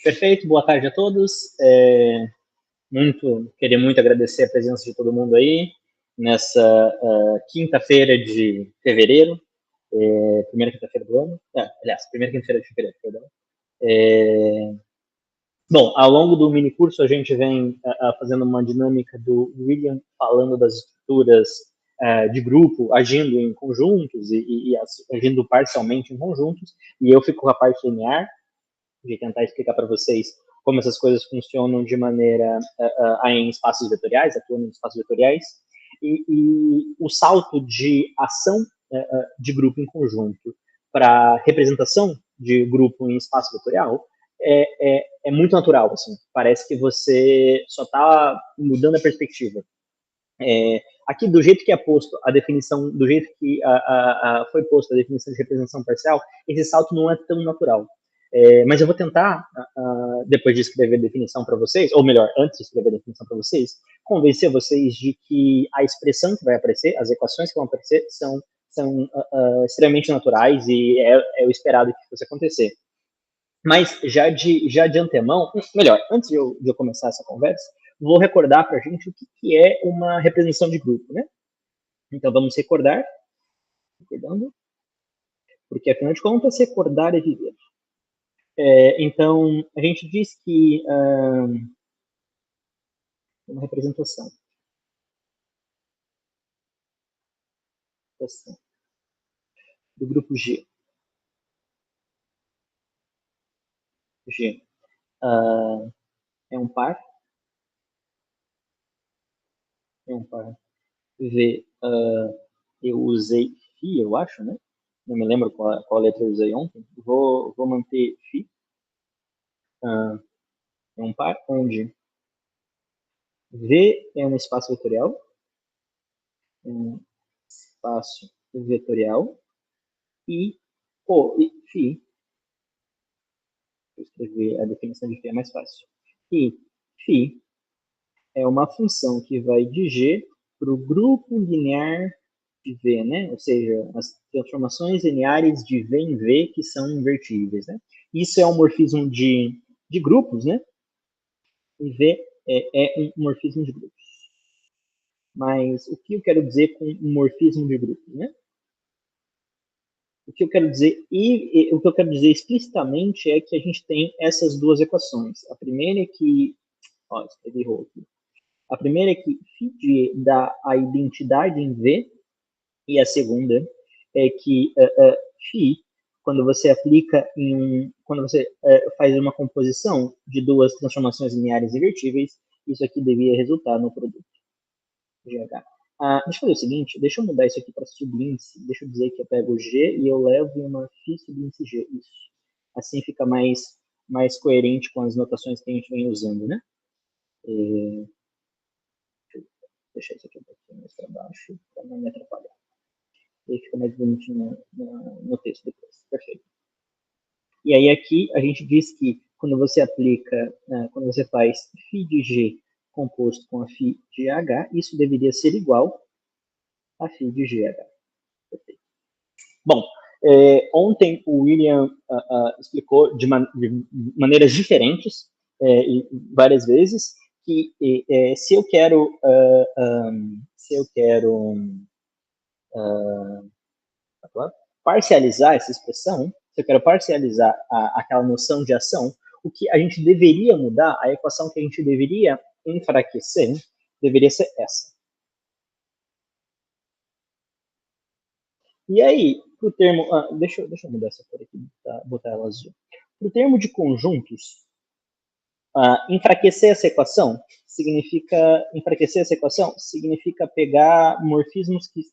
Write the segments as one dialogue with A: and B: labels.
A: Perfeito, boa tarde a todos. Queria muito agradecer a presença de todo mundo aí nessa quinta-feira de fevereiro, primeira quinta-feira do ano. Aliás, primeira quinta-feira de fevereiro, perdão. Bom, ao longo do mini curso a gente vem fazendo uma dinâmica do William falando das estruturas de grupo, agindo em conjuntos e agindo parcialmente em conjuntos, e eu fico com a parte linear, de tentar explicar para vocês como essas coisas funcionam de maneira em espaços vetoriais, atuando em espaços vetoriais, e o salto de ação de grupo em conjunto para representação de grupo em espaço vetorial é muito natural, assim. Parece que você só está mudando a perspectiva. Aqui, do jeito que é posto a definição, do jeito que foi posta a definição de representação parcial, esse salto não é tão natural. Mas eu vou tentar, depois de escrever a definição para vocês, ou melhor, antes de escrever a definição para vocês, convencer vocês de que a expressão que vai aparecer, as equações que vão aparecer, são extremamente naturais e é o esperado que fosse acontecer. Mas já de antemão, melhor, antes de eu começar essa conversa, vou recordar para a gente o que é uma representação de grupo, né? Então vamos recordando, porque afinal de contas, recordar é viver. Então, a gente diz que uma representação do grupo G. G é um par. V, eu usei φ, eu acho, né? Não me lembro qual letra eu usei ontem. Vou manter φ. É um par onde V é um espaço vetorial. E φ, vou escrever a definição de φ é mais fácil. E φ é uma função que vai de G para o grupo linear de V, né? Ou seja, as transformações lineares de V em V que são invertíveis, né? Isso é um morfismo de grupos, né? E V é um morfismo de grupos. Mas o que eu quero dizer com um morfismo de grupos, né? O que eu quero dizer o que eu quero dizer explicitamente é que a gente tem essas duas equações. A primeira é que, escrevi errou aqui. A primeira é que φ dá a identidade em V, e a segunda é que φ, quando você aplica quando você faz uma composição de duas transformações lineares invertíveis, isso aqui devia resultar no produto GH. Deixa eu fazer o seguinte, deixa eu mudar isso aqui para subíndice, deixa eu dizer que eu pego G e eu levo uma φ subíndice G, isso. Assim fica mais coerente com as notações que a gente vem usando, né? Deixa eu deixar isso aqui um pouquinho mais para baixo, para não me atrapalhar. E aí fica mais bonitinho no texto depois. Perfeito. E aí aqui a gente diz que quando você aplica, quando você faz φ de G composto com a φ de H, isso deveria ser igual a φ de GH. Perfeito. Bom, ontem o William explicou de maneiras diferentes e várias vezes que se eu quero parcializar essa expressão, se eu quero parcializar aquela noção de ação, o que a gente deveria mudar, a equação que a gente deveria enfraquecer, deveria ser essa. E aí, para o termo... deixa eu mudar essa cor aqui, botar ela azul. Para o termo de conjuntos, enfraquecer essa equação significa pegar morfismos que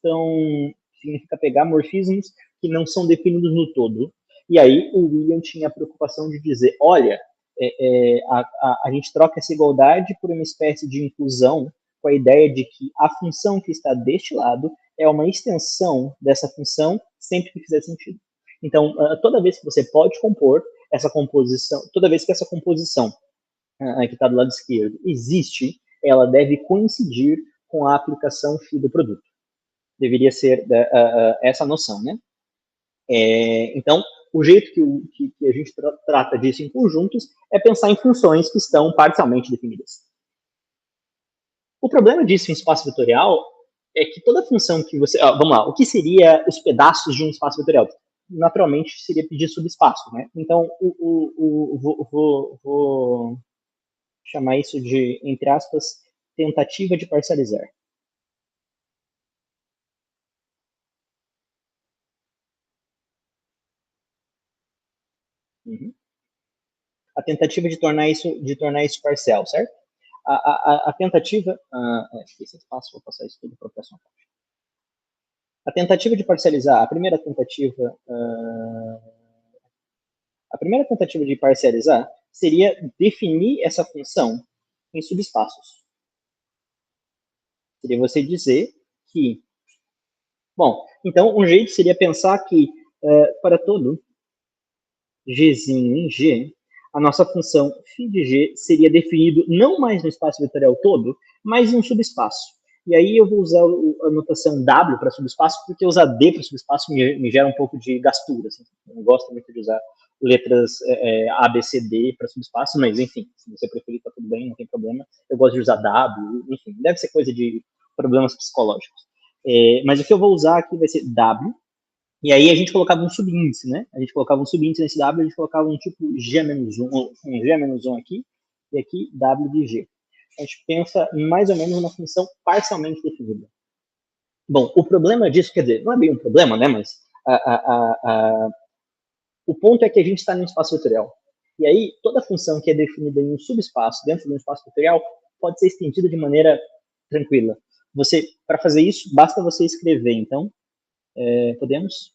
A: não são definidos no todo. E aí o William tinha a preocupação de dizer, olha, a gente troca essa igualdade por uma espécie de inclusão com a ideia de que a função que está deste lado é uma extensão dessa função sempre que fizer sentido. Então, toda vez que você pode compor essa composição, toda vez que essa composição que está do lado esquerdo existe, ela deve coincidir com a aplicação φ do produto. Deveria ser essa noção, né? Então, o jeito que a gente trata disso em conjuntos é pensar em funções que estão parcialmente definidas. O problema disso em espaço vetorial é que toda função que você... vamos lá, o que seria os pedaços de um espaço vetorial? Naturalmente, seria pedir subespaço, né? Então, vou chamar isso de, entre aspas, tentativa de parcializar. Uhum. A tentativa de tornar isso parcial, certo? A tentativa... esse espaço, vou passar isso tudo para a próxima parte. A tentativa de parcializar, a primeira tentativa de parcializar seria definir essa função em subespaços. Seria você dizer que... Bom, então um jeito seria pensar que para todo gzinho em G, a nossa função φ de G seria definido não mais no espaço vetorial todo, mas em um subespaço. E aí eu vou usar a notação W para subespaço, porque usar D para subespaço me gera um pouco de gastura. Assim. Eu não gosto muito de usar letras A, B, C, D para subespaço, mas enfim, se você preferir, tá tudo bem, não tem problema. Eu gosto de usar W, enfim, deve ser coisa de problemas psicológicos. Mas o que eu vou usar aqui vai ser W, e aí a gente colocava um subíndice, né? A gente colocava um subíndice nesse W, a gente colocava um tipo G-1, um G-1 aqui, e aqui W de G. A gente pensa mais ou menos numa função parcialmente definida. Bom, o problema disso, quer dizer, não é bem um problema, né? Mas o ponto é que a gente está num espaço vetorial. E aí, toda função que é definida em um subespaço, dentro de um espaço vetorial, pode ser estendida de maneira tranquila. Para fazer isso, basta você escrever, então, podemos,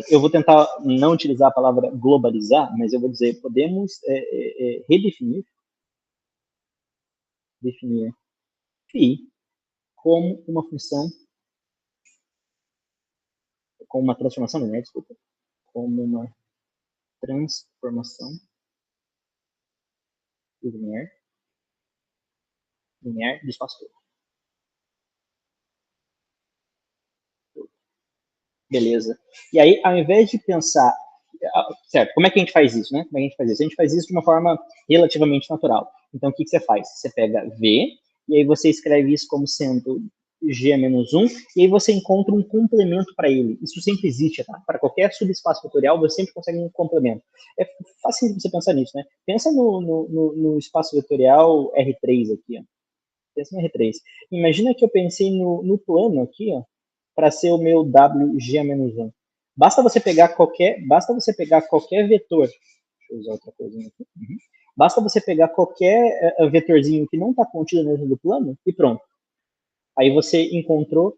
A: eu vou tentar não utilizar a palavra globalizar, mas eu vou dizer, podemos definir φ como uma função, como uma transformação linear, desculpa, como uma transformação linear do espaço todo. Beleza. E aí, ao invés de pensar, certo, como é que a gente faz isso, né? Como é que a gente faz isso? A gente faz isso de uma forma relativamente natural. Então, o que você faz? Você pega V, e aí você escreve isso como sendo G-1, e aí você encontra um complemento para ele. Isso sempre existe, tá? Para qualquer subespaço vetorial, você sempre consegue um complemento. É fácil você pensar nisso, né? Pensa no espaço vetorial R3 aqui, ó. Pensa no R3. Imagina que eu pensei no plano aqui, ó, para ser o meu WG-1. Basta você pegar qualquer vetor. Deixa eu usar outra coisinha aqui. Uhum. Basta você pegar qualquer vetorzinho que não está contido dentro do plano e pronto. Aí você encontrou,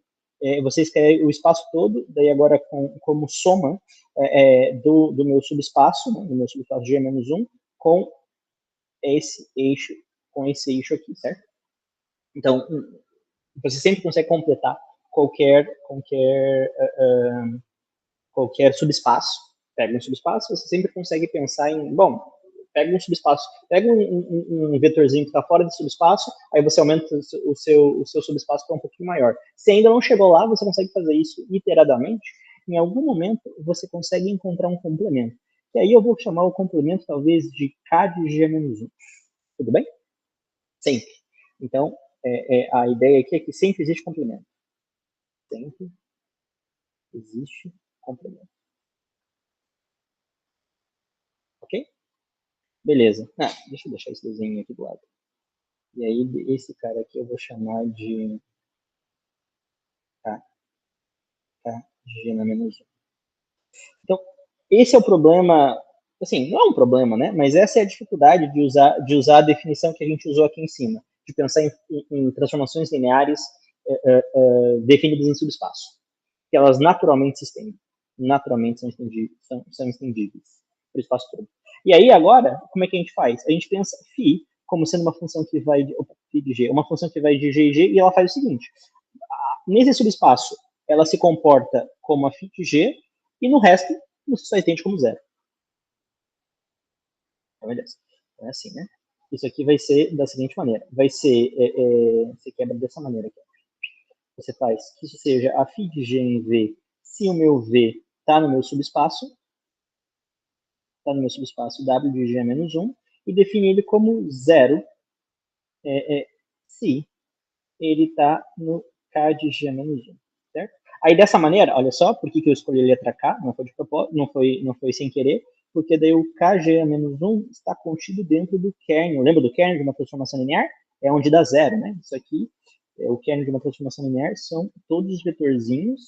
A: você escreve o espaço todo, daí agora como soma do meu subespaço, né, do meu subespaço G-1 com esse eixo aqui, certo? Então, você sempre consegue completar qualquer subespaço. Pega um subespaço, você sempre consegue pensar em, bom, pega um subespaço, pega um vetorzinho que está fora desse subespaço, aí você aumenta o seu subespaço para um pouquinho maior. Se ainda não chegou lá, você consegue fazer isso iteradamente. Em algum momento, você consegue encontrar um complemento. E aí eu vou chamar o complemento, talvez, de K de G-1. Tudo bem? Sempre. Então, a ideia aqui é que sempre existe complemento. Sempre existe complemento. Ok? Beleza. Deixa eu deixar esse desenho aqui do lado. E aí, esse cara aqui eu vou chamar de KG na menos 1. Então, esse é o problema, assim, não é um problema, né? Mas essa é a dificuldade de usar a definição que a gente usou aqui em cima, de pensar em transformações lineares definidas em subespaço, que elas naturalmente se estendem, naturalmente são estendíveis para o espaço todo. E aí, agora, como é que a gente faz? A gente pensa φ como sendo uma função que vai φ de G, uma função que vai de G e G, e ela faz o seguinte, nesse subespaço, ela se comporta como a φ de G, e no resto, você só entende como zero. Então, beleza. É assim, né? Isso aqui vai ser da seguinte maneira. Vai ser, você quebra dessa maneira aqui. Você faz que isso seja a φ de G em V se o meu V está no meu subespaço, W de G menos 1, e definir ele como 0 se ele está no K de G menos 1, certo? Aí, dessa maneira, olha só, por que eu escolhi a letra K, não foi de propósito, não foi sem querer, porque daí o KG menos 1 está contido dentro do kernel. Lembra do kernel de uma transformação linear? É onde dá zero, né? Isso aqui, o kernel de uma transformação linear são todos os vetorzinhos,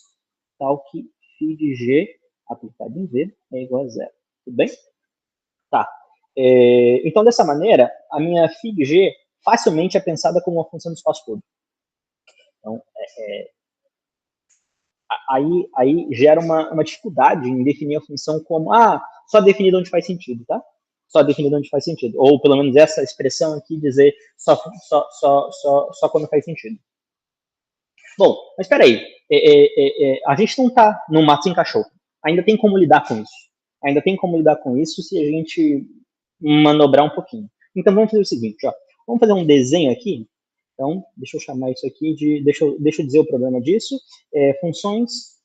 A: tal que φ de G aplicado em V é igual a zero. Tudo bem? Tá. Então, dessa maneira, a minha φ de G facilmente é pensada como uma função do espaço todo. Então, aí gera uma dificuldade em definir a função como, só definir onde faz sentido, tá? Só definir onde faz sentido. Ou, pelo menos, essa expressão aqui dizer só quando faz sentido. Bom, mas espera aí. A gente não está num mato sem cachorro. Ainda tem como lidar com isso. Ainda tem como lidar com isso se a gente manobrar um pouquinho. Então, vamos fazer o seguinte, ó. Vamos fazer um desenho aqui. Então, deixa eu chamar isso aqui de... Deixa eu dizer o problema disso. Funções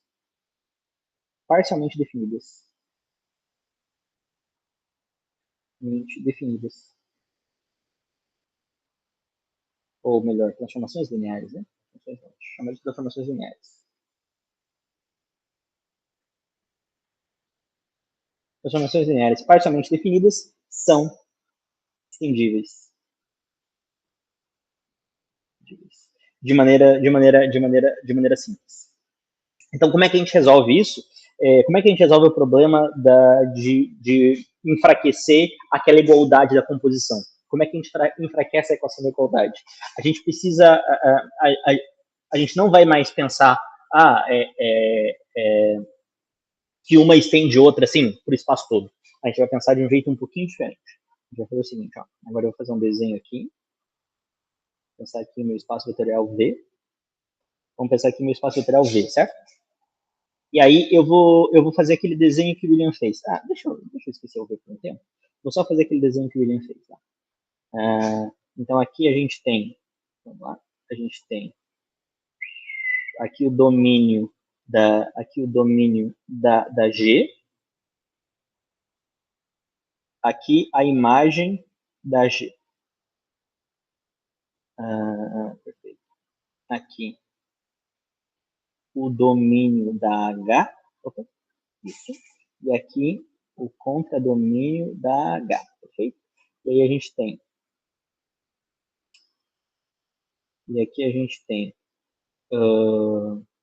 A: parcialmente definidas. Definidas. Ou melhor, transformações lineares, né? Chama de transformações lineares. Transformações lineares parcialmente definidas são extendíveis. De maneira simples. Então, como é que a gente resolve isso? Como é que a gente resolve o problema de enfraquecer aquela igualdade da composição? Como é que a gente enfraquece a equação da igualdade? A gente precisa... A gente não vai mais pensar que uma estende outra, assim, por espaço todo. A gente vai pensar de um jeito um pouquinho diferente. A gente vai fazer o seguinte, ó. Agora eu vou fazer um desenho aqui. Vou pensar aqui no meu espaço vetorial V. Vamos pensar aqui no meu espaço vetorial V, certo? E aí eu vou fazer aquele desenho que o William fez. Deixa eu esquecer o V por um tempo. Vou só fazer aquele desenho que o William fez. Tá? Então aqui a gente tem, vamos lá, a gente tem aqui o domínio da G, aqui a imagem da G. Perfeito. Aqui o domínio da H. Opa, isso. E aqui o contradomínio da H, perfeito? E aí a gente tem. E aqui a gente tem.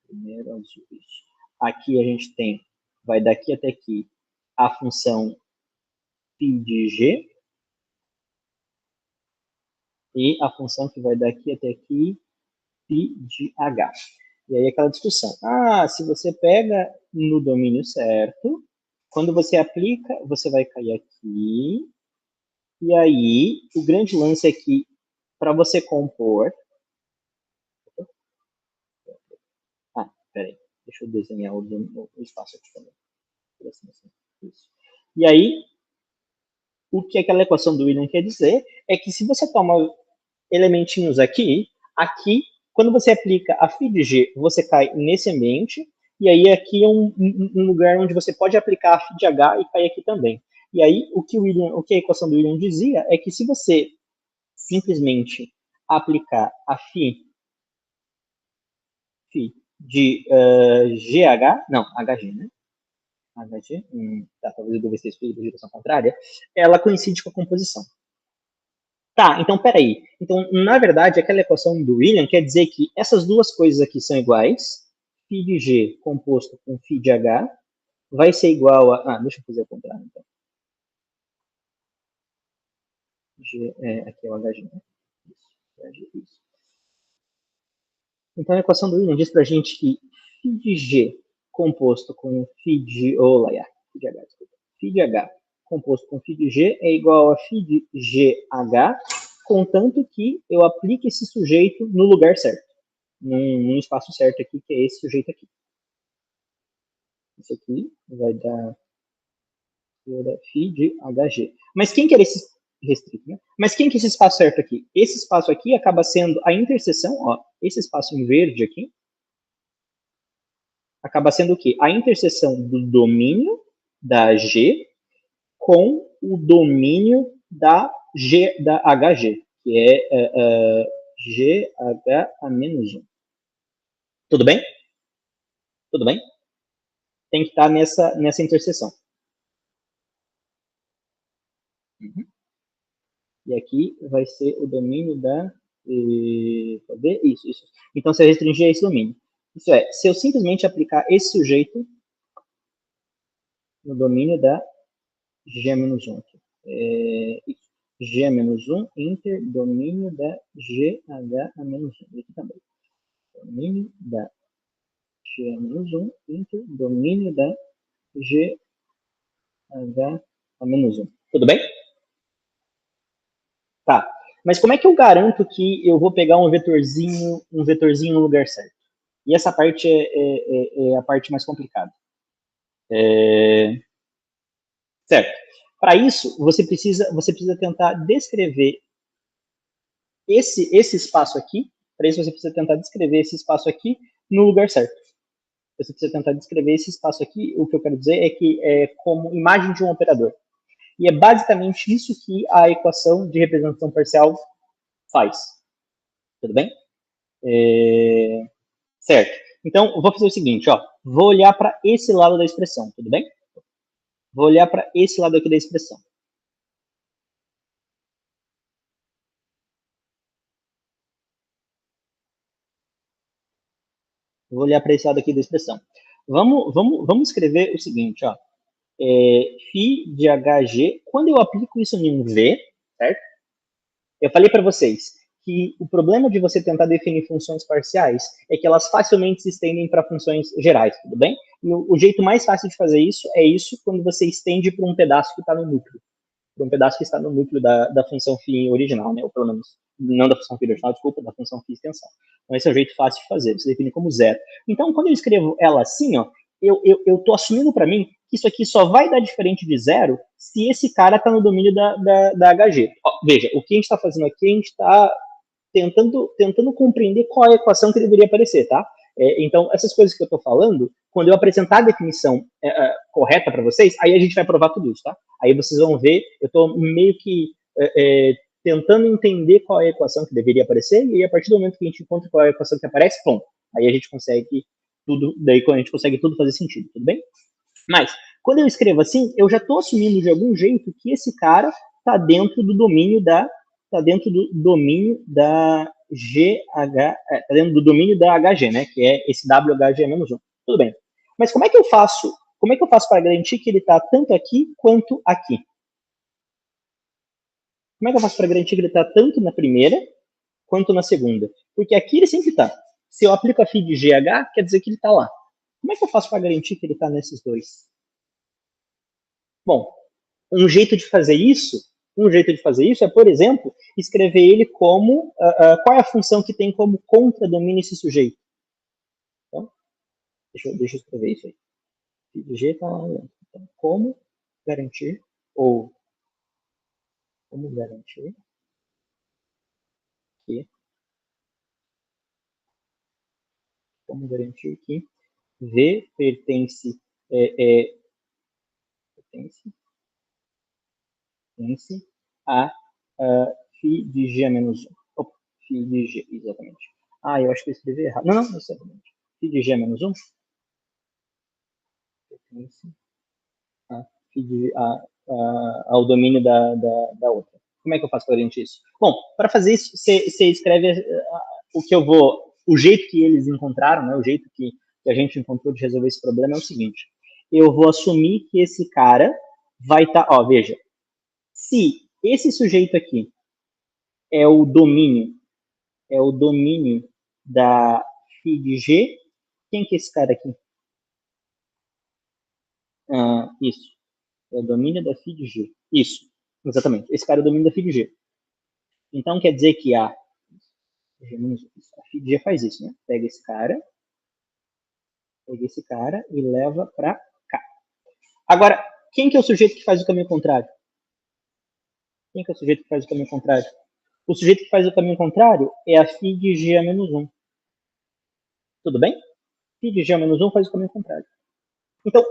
A: Primeiro azul, isso. Aqui a gente tem. Vai daqui até aqui a função φ de G. E a função que vai daqui até aqui, φ de H. E aí aquela discussão. Se você pega no domínio certo, quando você aplica, você vai cair aqui. E aí, o grande lance é que, para você compor... Peraí. Deixa eu desenhar o espaço aqui também. Isso. E aí, o que aquela equação do William quer dizer é que se você toma elementinhos aqui, quando você aplica a φ de G, você cai nesse ambiente, e aí aqui é um lugar onde você pode aplicar a φ de H e cair aqui também. E aí, o que a equação do William dizia é que se você simplesmente aplicar a φ de GH, não, HG, né? HG, talvez eu devesse ter escolhido a direção contrária, ela coincide com a composição. Tá, então peraí. Então, na verdade, aquela equação do William quer dizer que essas duas coisas aqui são iguais. Φ de G composto com φ de H vai ser igual a... deixa eu fazer o contrário, então. Aqui é o HG, né? Isso. Então, a equação do William diz pra gente que φ de G composto com φ de... φ de H, desculpa. Φ de H composto com φ de G é igual a φ de GH, contanto que eu aplique esse sujeito no lugar certo. Num espaço certo aqui, que é esse sujeito aqui. Isso aqui vai dar φ de HG. Mas quem que era esse restrito, né? Mas quem que é esse espaço certo aqui? Esse espaço aqui acaba sendo a interseção, ó, esse espaço em verde aqui, acaba sendo o quê? A interseção do domínio da G com o domínio da HG, que é GH a menos 1. Tudo bem? Tudo bem? Tem que estar nessa interseção. Uhum. E aqui vai ser o domínio da... Cadê? Isso. Então, se eu restringir esse domínio. Isso é, se eu simplesmente aplicar esse sujeito no domínio da G-1 aqui. G-1 inter domínio da GH-1. Aqui também. Domínio da G-1 inter domínio da GH-1. Tudo bem? Tá. Mas como é que eu garanto que eu vou pegar um vetorzinho no lugar certo? E essa parte é a parte mais complicada. Certo. Para isso, você precisa tentar descrever esse espaço aqui. Para isso, você precisa tentar descrever esse espaço aqui no lugar certo. Você precisa tentar descrever esse espaço aqui. O que eu quero dizer é que é como imagem de um operador. E é basicamente isso que a equação de representação parcial faz. Tudo bem? Certo. Então, eu vou fazer o seguinte, ó. Vou olhar para esse lado da expressão, tudo bem? Vou olhar para esse lado aqui da expressão. Vou olhar para esse lado aqui da expressão. Vamos escrever o seguinte, ó. Φ de HG, quando eu aplico isso em um V, certo? Eu falei para vocês que o problema de você tentar definir funções parciais é que elas facilmente se estendem para funções gerais, tudo bem? E o jeito mais fácil de fazer isso é isso quando você estende para um pedaço que está no núcleo. Para um pedaço que está no núcleo da função φ original, né? Ou pelo menos, não da função φ original, desculpa, da função φ extensão. Então, esse é o jeito fácil de fazer, você define como zero. Então, quando eu escrevo ela assim, ó, eu estou assumindo para mim que isso aqui só vai dar diferente de zero se esse cara está no domínio da HG. Ó, veja, o que a gente está fazendo aqui, a gente está tentando compreender qual é a equação que deveria aparecer, tá? Então, essas coisas que eu estou falando, quando eu apresentar a definição correta para vocês, aí a gente vai provar tudo isso, tá? Aí vocês vão ver, eu estou meio que tentando entender qual é a equação que deveria aparecer, e aí, a partir do momento que a gente encontra qual é a equação que aparece, pronto. Aí a gente consegue tudo, daí a gente consegue tudo fazer sentido, tudo bem? Mas, quando eu escrevo assim, eu já estou assumindo de algum jeito que esse cara está dentro do domínio da GH, está dentro do domínio da HG, né? Que é esse WHG-1. Tudo bem. Mas como é que eu faço para garantir que ele está tanto aqui quanto aqui? Como é que eu faço para garantir que ele está tanto na primeira quanto na segunda? Porque aqui ele sempre está. Se eu aplico a φ de GH, quer dizer que ele está lá. Como é que eu faço para garantir que ele está nesses dois? Bom, um jeito de fazer isso é, por exemplo, escrever ele como qual é a função que tem como contradomínio esse sujeito. Então, deixa eu escrever isso aí. Φ de G está lá dentro. Então, como garantir que V pertence a φ de G menos 1. Opa, φ de G, exatamente. Eu acho que eu escrevi errado. Não, exatamente. Φ de G menos 1 pertence ao domínio da outra. Como é que eu faço para garantir isso? Bom, para fazer isso, você escreve o jeito que eles encontraram, né, o jeito que a gente encontrou de resolver esse problema é o seguinte. Eu vou assumir que esse cara vai estar, veja, se esse sujeito aqui é o domínio da φ de G, quem que é esse cara aqui? Isso. É o domínio da φ de G. Isso. Exatamente. Esse cara é o domínio da φ de G. Então, quer dizer que a φ de G faz isso, né? Pega esse cara e leva para cá. Agora, quem que é o sujeito que faz o caminho contrário? Quem que é o sujeito que faz o caminho contrário? O sujeito que faz o caminho contrário é a φ de G a menos 1. Tudo bem? Φ de G menos 1 faz o caminho contrário. Então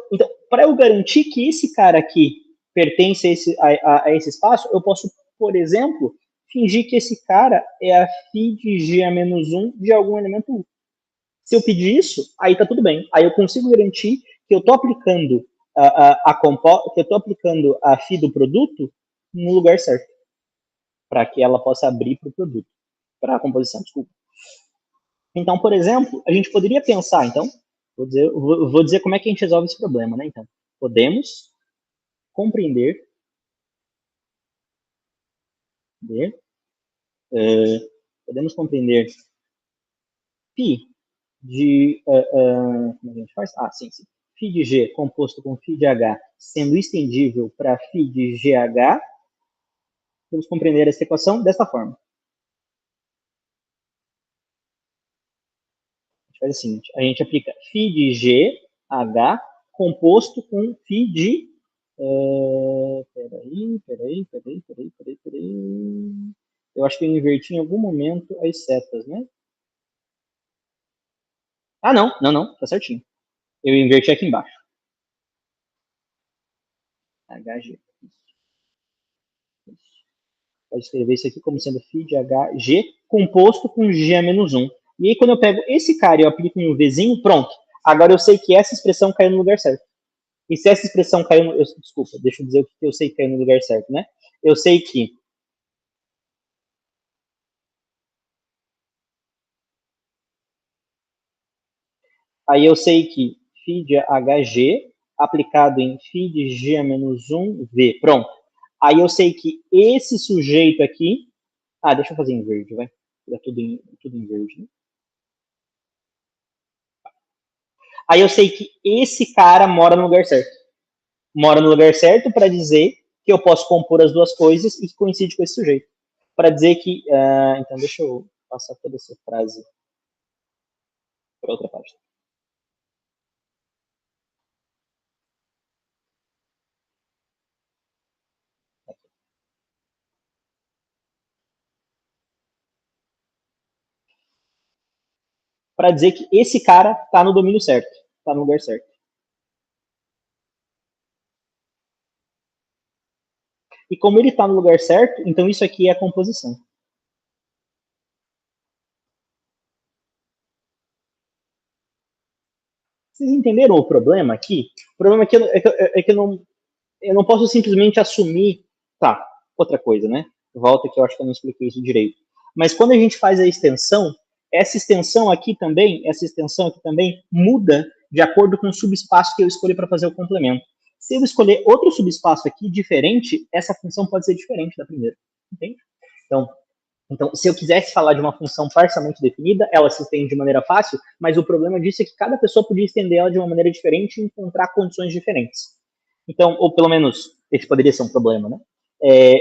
A: para eu garantir que esse cara aqui pertence a esse espaço, eu posso, por exemplo, fingir que esse cara é a φ de G a menos 1 de algum elemento U. Se eu pedir isso, aí tá tudo bem. Aí eu consigo garantir que eu estou aplicando que eu estou aplicando a φ do produto no lugar certo, para que ela possa abrir para o produto, para a composição, desculpa. Então, por exemplo, a gente poderia pensar, então, vou dizer como é que a gente resolve esse problema, né? Então, podemos compreender podemos compreender φ de como a gente faz? Sim. Φ de G composto com φ de H sendo estendível para φ de GH, vamos compreender essa equação desta forma. A gente faz o seguinte, a gente aplica φ de GH composto com φ de... Peraí. Eu acho que eu inverti em algum momento as setas, né? Não, tá certinho. Eu inverti aqui embaixo. HG. Isso. Pode escrever isso aqui como sendo φ de HG composto com G menos 1. E aí, quando eu pego esse cara e eu aplico em um Vzinho, pronto. Agora eu sei que essa expressão caiu no lugar certo. E se essa expressão caiu no... Desculpa, deixa eu dizer o que eu sei que caiu no lugar certo, né? Eu sei que... Aí eu sei que φ de HG aplicado em φ de G menos 1V. Pronto. Aí eu sei que esse sujeito aqui... deixa eu fazer em verde, vai. É tudo em verde, né? Aí eu sei que esse cara mora no lugar certo. Mora no lugar certo para dizer que eu posso compor as duas coisas e que coincide com esse sujeito. Para dizer que... então, deixa eu passar toda essa frase para outra página. Para dizer que esse cara está no domínio certo, está no lugar certo. E como ele está no lugar certo, então isso aqui é a composição. Vocês entenderam o problema aqui? O problema aqui é que eu não posso simplesmente assumir... Tá, outra coisa, né? Volta que eu acho que eu não expliquei isso direito. Mas quando a gente faz a extensão, essa extensão aqui também muda de acordo com o subespaço que eu escolhi para fazer o complemento. Se eu escolher outro subespaço aqui diferente, essa função pode ser diferente da primeira. Entende? Então, se eu quisesse falar de uma função parcialmente definida, ela se estende de maneira fácil, mas o problema disso é que cada pessoa podia estender ela de uma maneira diferente e encontrar condições diferentes. Então, ou pelo menos, esse poderia ser um problema, né?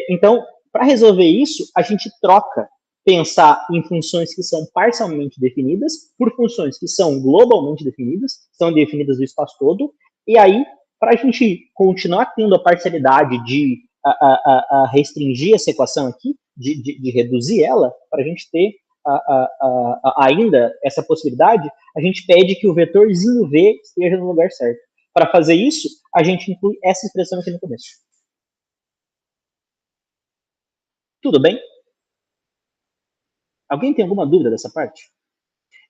A: Então, para resolver isso, a gente troca pensar em funções que são parcialmente definidas por funções que são globalmente definidas, são definidas do espaço todo, e aí, para a gente continuar tendo a parcialidade de restringir essa equação aqui, de reduzir ela, para a gente ter ainda essa possibilidade, a gente pede que o vetorzinho V esteja no lugar certo. Para fazer isso, a gente inclui essa expressão aqui no começo. Tudo bem? Alguém tem alguma dúvida dessa parte?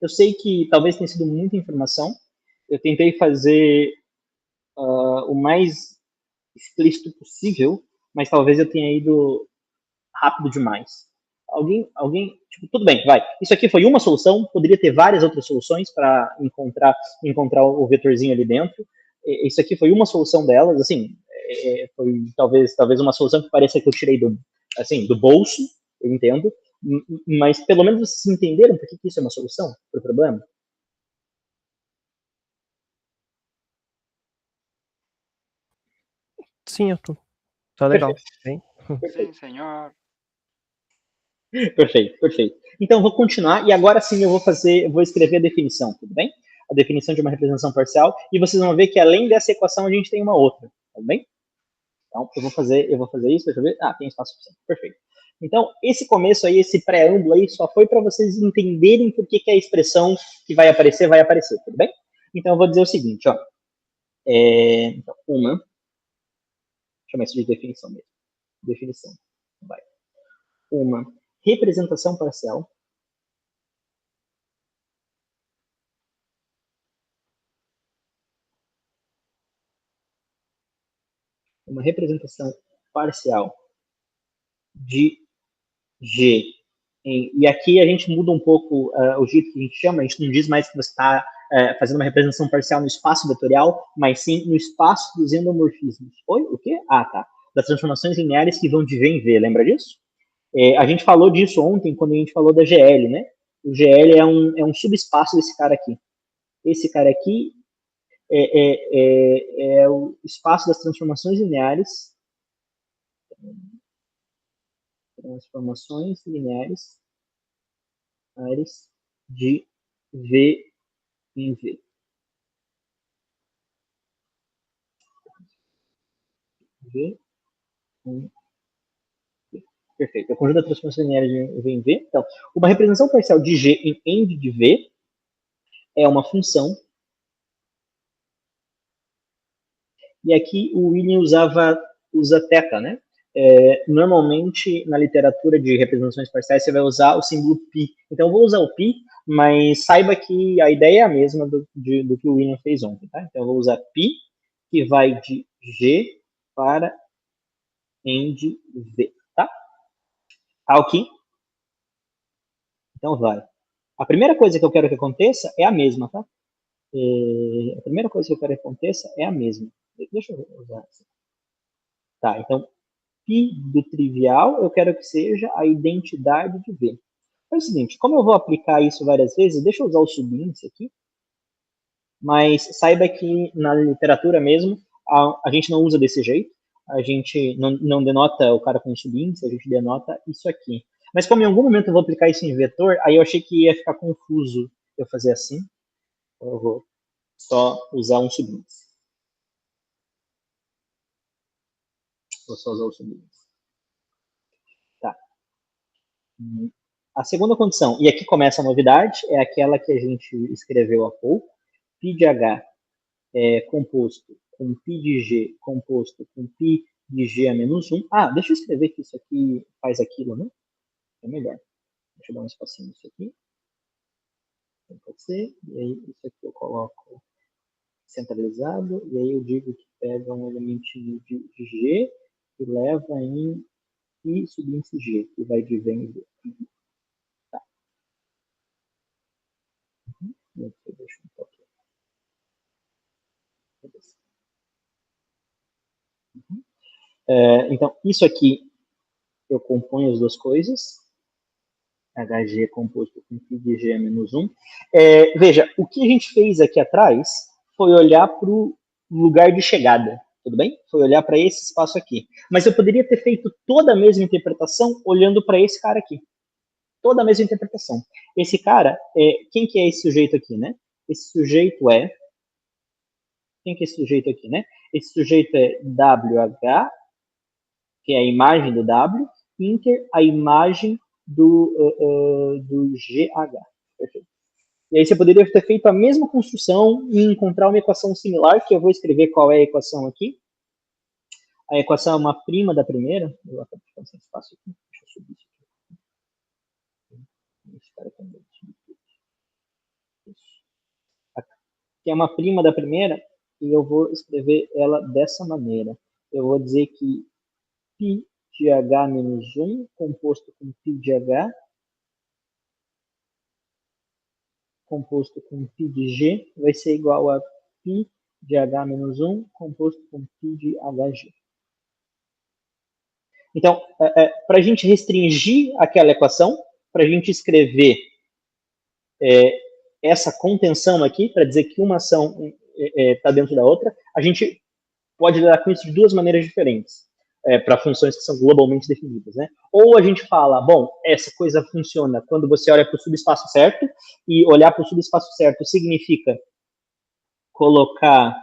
A: Eu sei que talvez tenha sido muita informação. Eu tentei fazer o mais explícito possível, mas talvez eu tenha ido rápido demais. Alguém, tipo, tudo bem, vai. Isso aqui foi uma solução, poderia ter várias outras soluções para encontrar o vetorzinho ali dentro. Isso aqui foi uma solução delas, assim, foi talvez uma solução que pareça que eu tirei do bolso, eu entendo, mas pelo menos vocês entenderam por que isso é uma solução para o problema?
B: Sim, Arthur. Tá legal.
A: Perfeito.
C: Sim, senhor.
A: Perfeito. Então, vou continuar e agora sim eu vou escrever a definição, tudo bem? A definição de uma representação parcial e vocês vão ver que além dessa equação a gente tem uma outra, tudo bem? Então, eu vou fazer isso, deixa eu ver. Tem espaço suficiente, perfeito. Então, esse começo aí, esse preâmbulo aí, só foi para vocês entenderem por que a expressão que vai aparecer, tudo bem? Então, eu vou dizer o seguinte, ó. Então, chama isso de definição mesmo. Definição. Vai. Uma representação parcial de G. E aqui a gente muda um pouco o jeito que a gente chama, a gente não diz mais que você está fazendo uma representação parcial no espaço vetorial, mas sim no espaço dos endomorfismos. Oi? O quê? Ah, tá. Das transformações lineares que vão de V em V, lembra disso? A gente falou disso ontem, quando a gente falou da GL, né? O GL é um subespaço desse cara aqui. Esse cara aqui é o espaço das transformações lineares de V em V. V em V. Perfeito. É o conjunto das transformações lineares de V em V. Então, uma representação parcial de G em end de V é uma função. E aqui o William usa θ, né? Normalmente, na literatura de representações parciais, você vai usar o símbolo π. Então, eu vou usar o π, mas saiba que a ideia é a mesma do que o William fez ontem, tá? Então, eu vou usar π, que vai de G para end V, tá? Tá ok? Então, vai. A primeira coisa que eu quero que aconteça é a mesma, tá? A primeira coisa que eu quero que aconteça é a mesma. Deixa eu usar essa. Tá, então, π do trivial, eu quero que seja a identidade de V. É o seguinte, como eu vou aplicar isso várias vezes, deixa eu usar o subíndice aqui, mas saiba que na literatura mesmo, a gente não usa desse jeito, a gente não denota o cara com subíndice, a gente denota isso aqui. Mas como em algum momento eu vou aplicar isso em vetor, aí eu achei que ia ficar confuso eu fazer assim, eu vou só usar um subíndice. Vou só usar o subíndice. Tá. A segunda condição, e aqui começa a novidade, é aquela que a gente escreveu há pouco, π de H composto com π de G composto com π de G a menos 1. Ah, deixa eu escrever que isso aqui faz aquilo, né? É melhor. Deixa eu dar um espacinho nisso aqui. Pode ser. E aí, isso aqui eu coloco centralizado, e aí eu digo que pega um elementinho de G e leva em π subíndice G, que vai de V em V. Tá. Deixa eu aqui. Então, isso aqui eu componho as duas coisas. HG composto com π de G a menos 1. Veja, o que a gente fez aqui atrás foi olhar para o lugar de chegada, tudo bem? Foi olhar para esse espaço aqui. Mas eu poderia ter feito toda a mesma interpretação olhando para esse cara aqui. Toda a mesma interpretação. Esse cara, quem que é esse sujeito aqui, né? Esse sujeito é... Quem que é esse sujeito aqui, né? Esse sujeito é WH, que é a imagem do W, inter a imagem do GH. Perfeito. E aí você poderia ter feito a mesma construção e encontrar uma equação similar, que eu vou escrever qual é a equação aqui. A equação é uma prima da primeira. Eu vou ficar sem espaço aqui. Deixa eu subir isso aqui. Esse cara também. Que é uma prima da primeira, e eu vou escrever ela dessa maneira. Eu vou dizer que π de H menos 1, composto com π de H, composto com π de G, vai ser igual a π de H menos 1, composto com π de HG. Então, para a gente restringir aquela equação, para a gente escrever essa contenção aqui, para dizer que uma ação está dentro da outra, a gente pode lidar com isso de duas maneiras diferentes, para funções que são globalmente definidas, né? Ou a gente fala, bom, essa coisa funciona quando você olha para o subespaço certo, e olhar para o subespaço certo significa colocar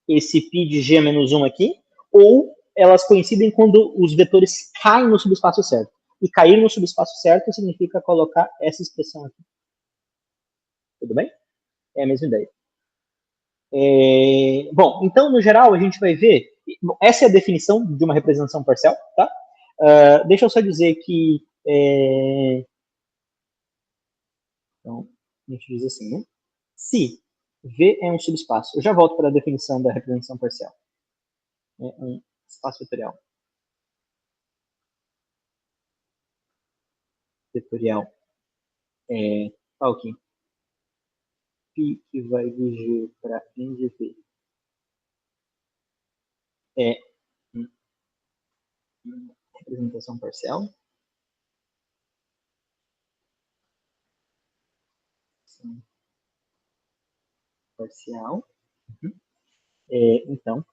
A: esse π de G menos 1 aqui, ou elas coincidem quando os vetores caem no subespaço certo. E cair no subespaço certo significa colocar essa expressão aqui. Tudo bem? É a mesma ideia. Bom, então, no geral, a gente vai ver... Essa é a definição de uma representação parcial, tá? Deixa eu só dizer que... Então, a gente diz assim, né? Se V é um subespaço... Eu já volto para a definição da representação parcial. É um espaço vetorial. Tá ok. Φ que vai de G para N de V é representação parcial. Parcial. Então,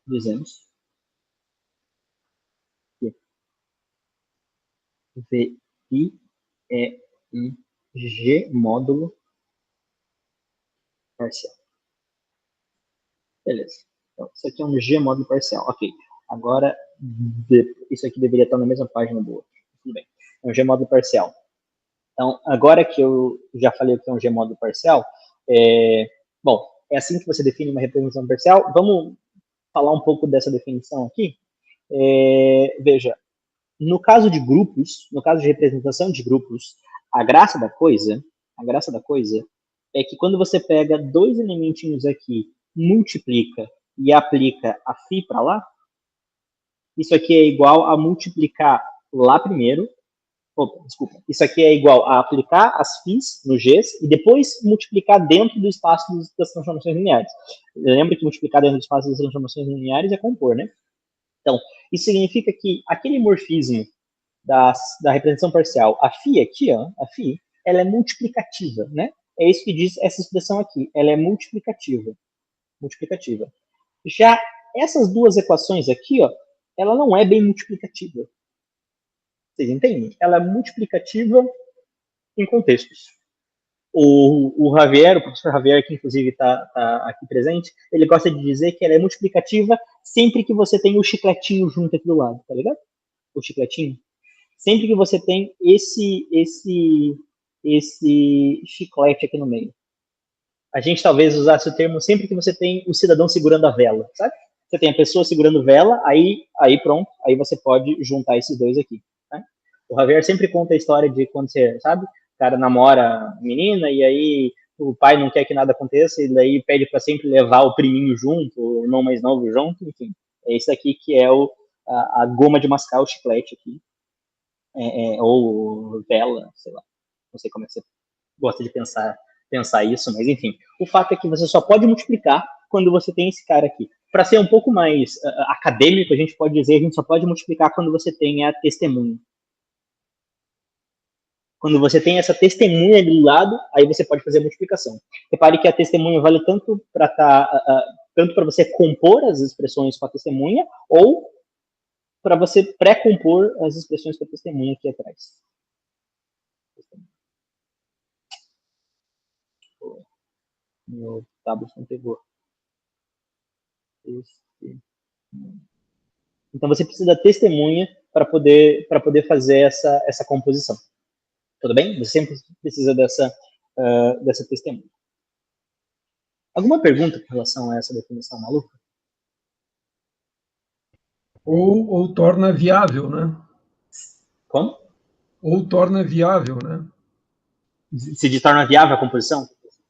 A: dizemos que VI é um G módulo parcial. Beleza. Então, isso aqui é um G módulo parcial. Ok. Agora, isso aqui deveria estar na mesma página do outro. Tudo bem. É um G módulo parcial. Então, agora que eu já falei o que é um G módulo parcial, bom, é assim que você define uma representação parcial. Vamos falar um pouco dessa definição aqui. Veja, no caso de grupos, no caso de representação de grupos, a graça da coisa é que quando você pega dois elementinhos aqui, multiplica e aplica a φ para lá, isso aqui é igual a multiplicar lá primeiro. Desculpa. Isso aqui é igual a aplicar as φs no Gs e depois multiplicar dentro do espaço das transformações lineares. Lembra que multiplicar dentro do espaço das transformações lineares é compor, né? Então, isso significa que aquele morfismo da representação parcial, a φ aqui, ó, a φ, ela é multiplicativa, né? É isso que diz essa expressão aqui. Ela é multiplicativa. Já essas duas equações aqui, ó, ela não é bem multiplicativa. Vocês entendem? Ela é multiplicativa em contextos. O Javier, o professor Javier, que inclusive está aqui presente, ele gosta de dizer que ela é multiplicativa sempre que você tem o chicletinho junto aqui do lado, tá ligado? O chicletinho. Sempre que você tem esse chiclete aqui no meio. A gente talvez usasse o termo sempre que você tem o cidadão segurando a vela, sabe? Você tem a pessoa segurando vela, aí pronto, aí você pode juntar esses dois aqui. Né? O Javier sempre conta a história de quando você, sabe? O cara namora a menina e aí o pai não quer que nada aconteça e daí pede para sempre levar o priminho junto, o irmão mais novo junto, enfim. É isso aqui que é a goma de mascar, o chiclete aqui. Ou vela, sei lá. Não sei como é que você gosta de pensar isso, mas enfim. O fato é que você só pode multiplicar quando você tem esse cara aqui. Para ser um pouco mais acadêmico, a gente pode dizer que a gente só pode multiplicar quando você tem a testemunha. Quando você tem essa testemunha do lado, aí você pode fazer a multiplicação. Repare que a testemunha vale tanto para você compor as expressões com a testemunha, ou para você pré-compor as expressões com a testemunha aqui atrás. Meu tablet não pegou. Então você precisa da testemunha para poder fazer essa composição. Tudo bem? Você sempre precisa dessa testemunha. Alguma pergunta com relação a essa definição maluca?
C: Ou torna viável, né?
A: Como?
C: Ou torna viável, né?
A: Se torna viável a composição?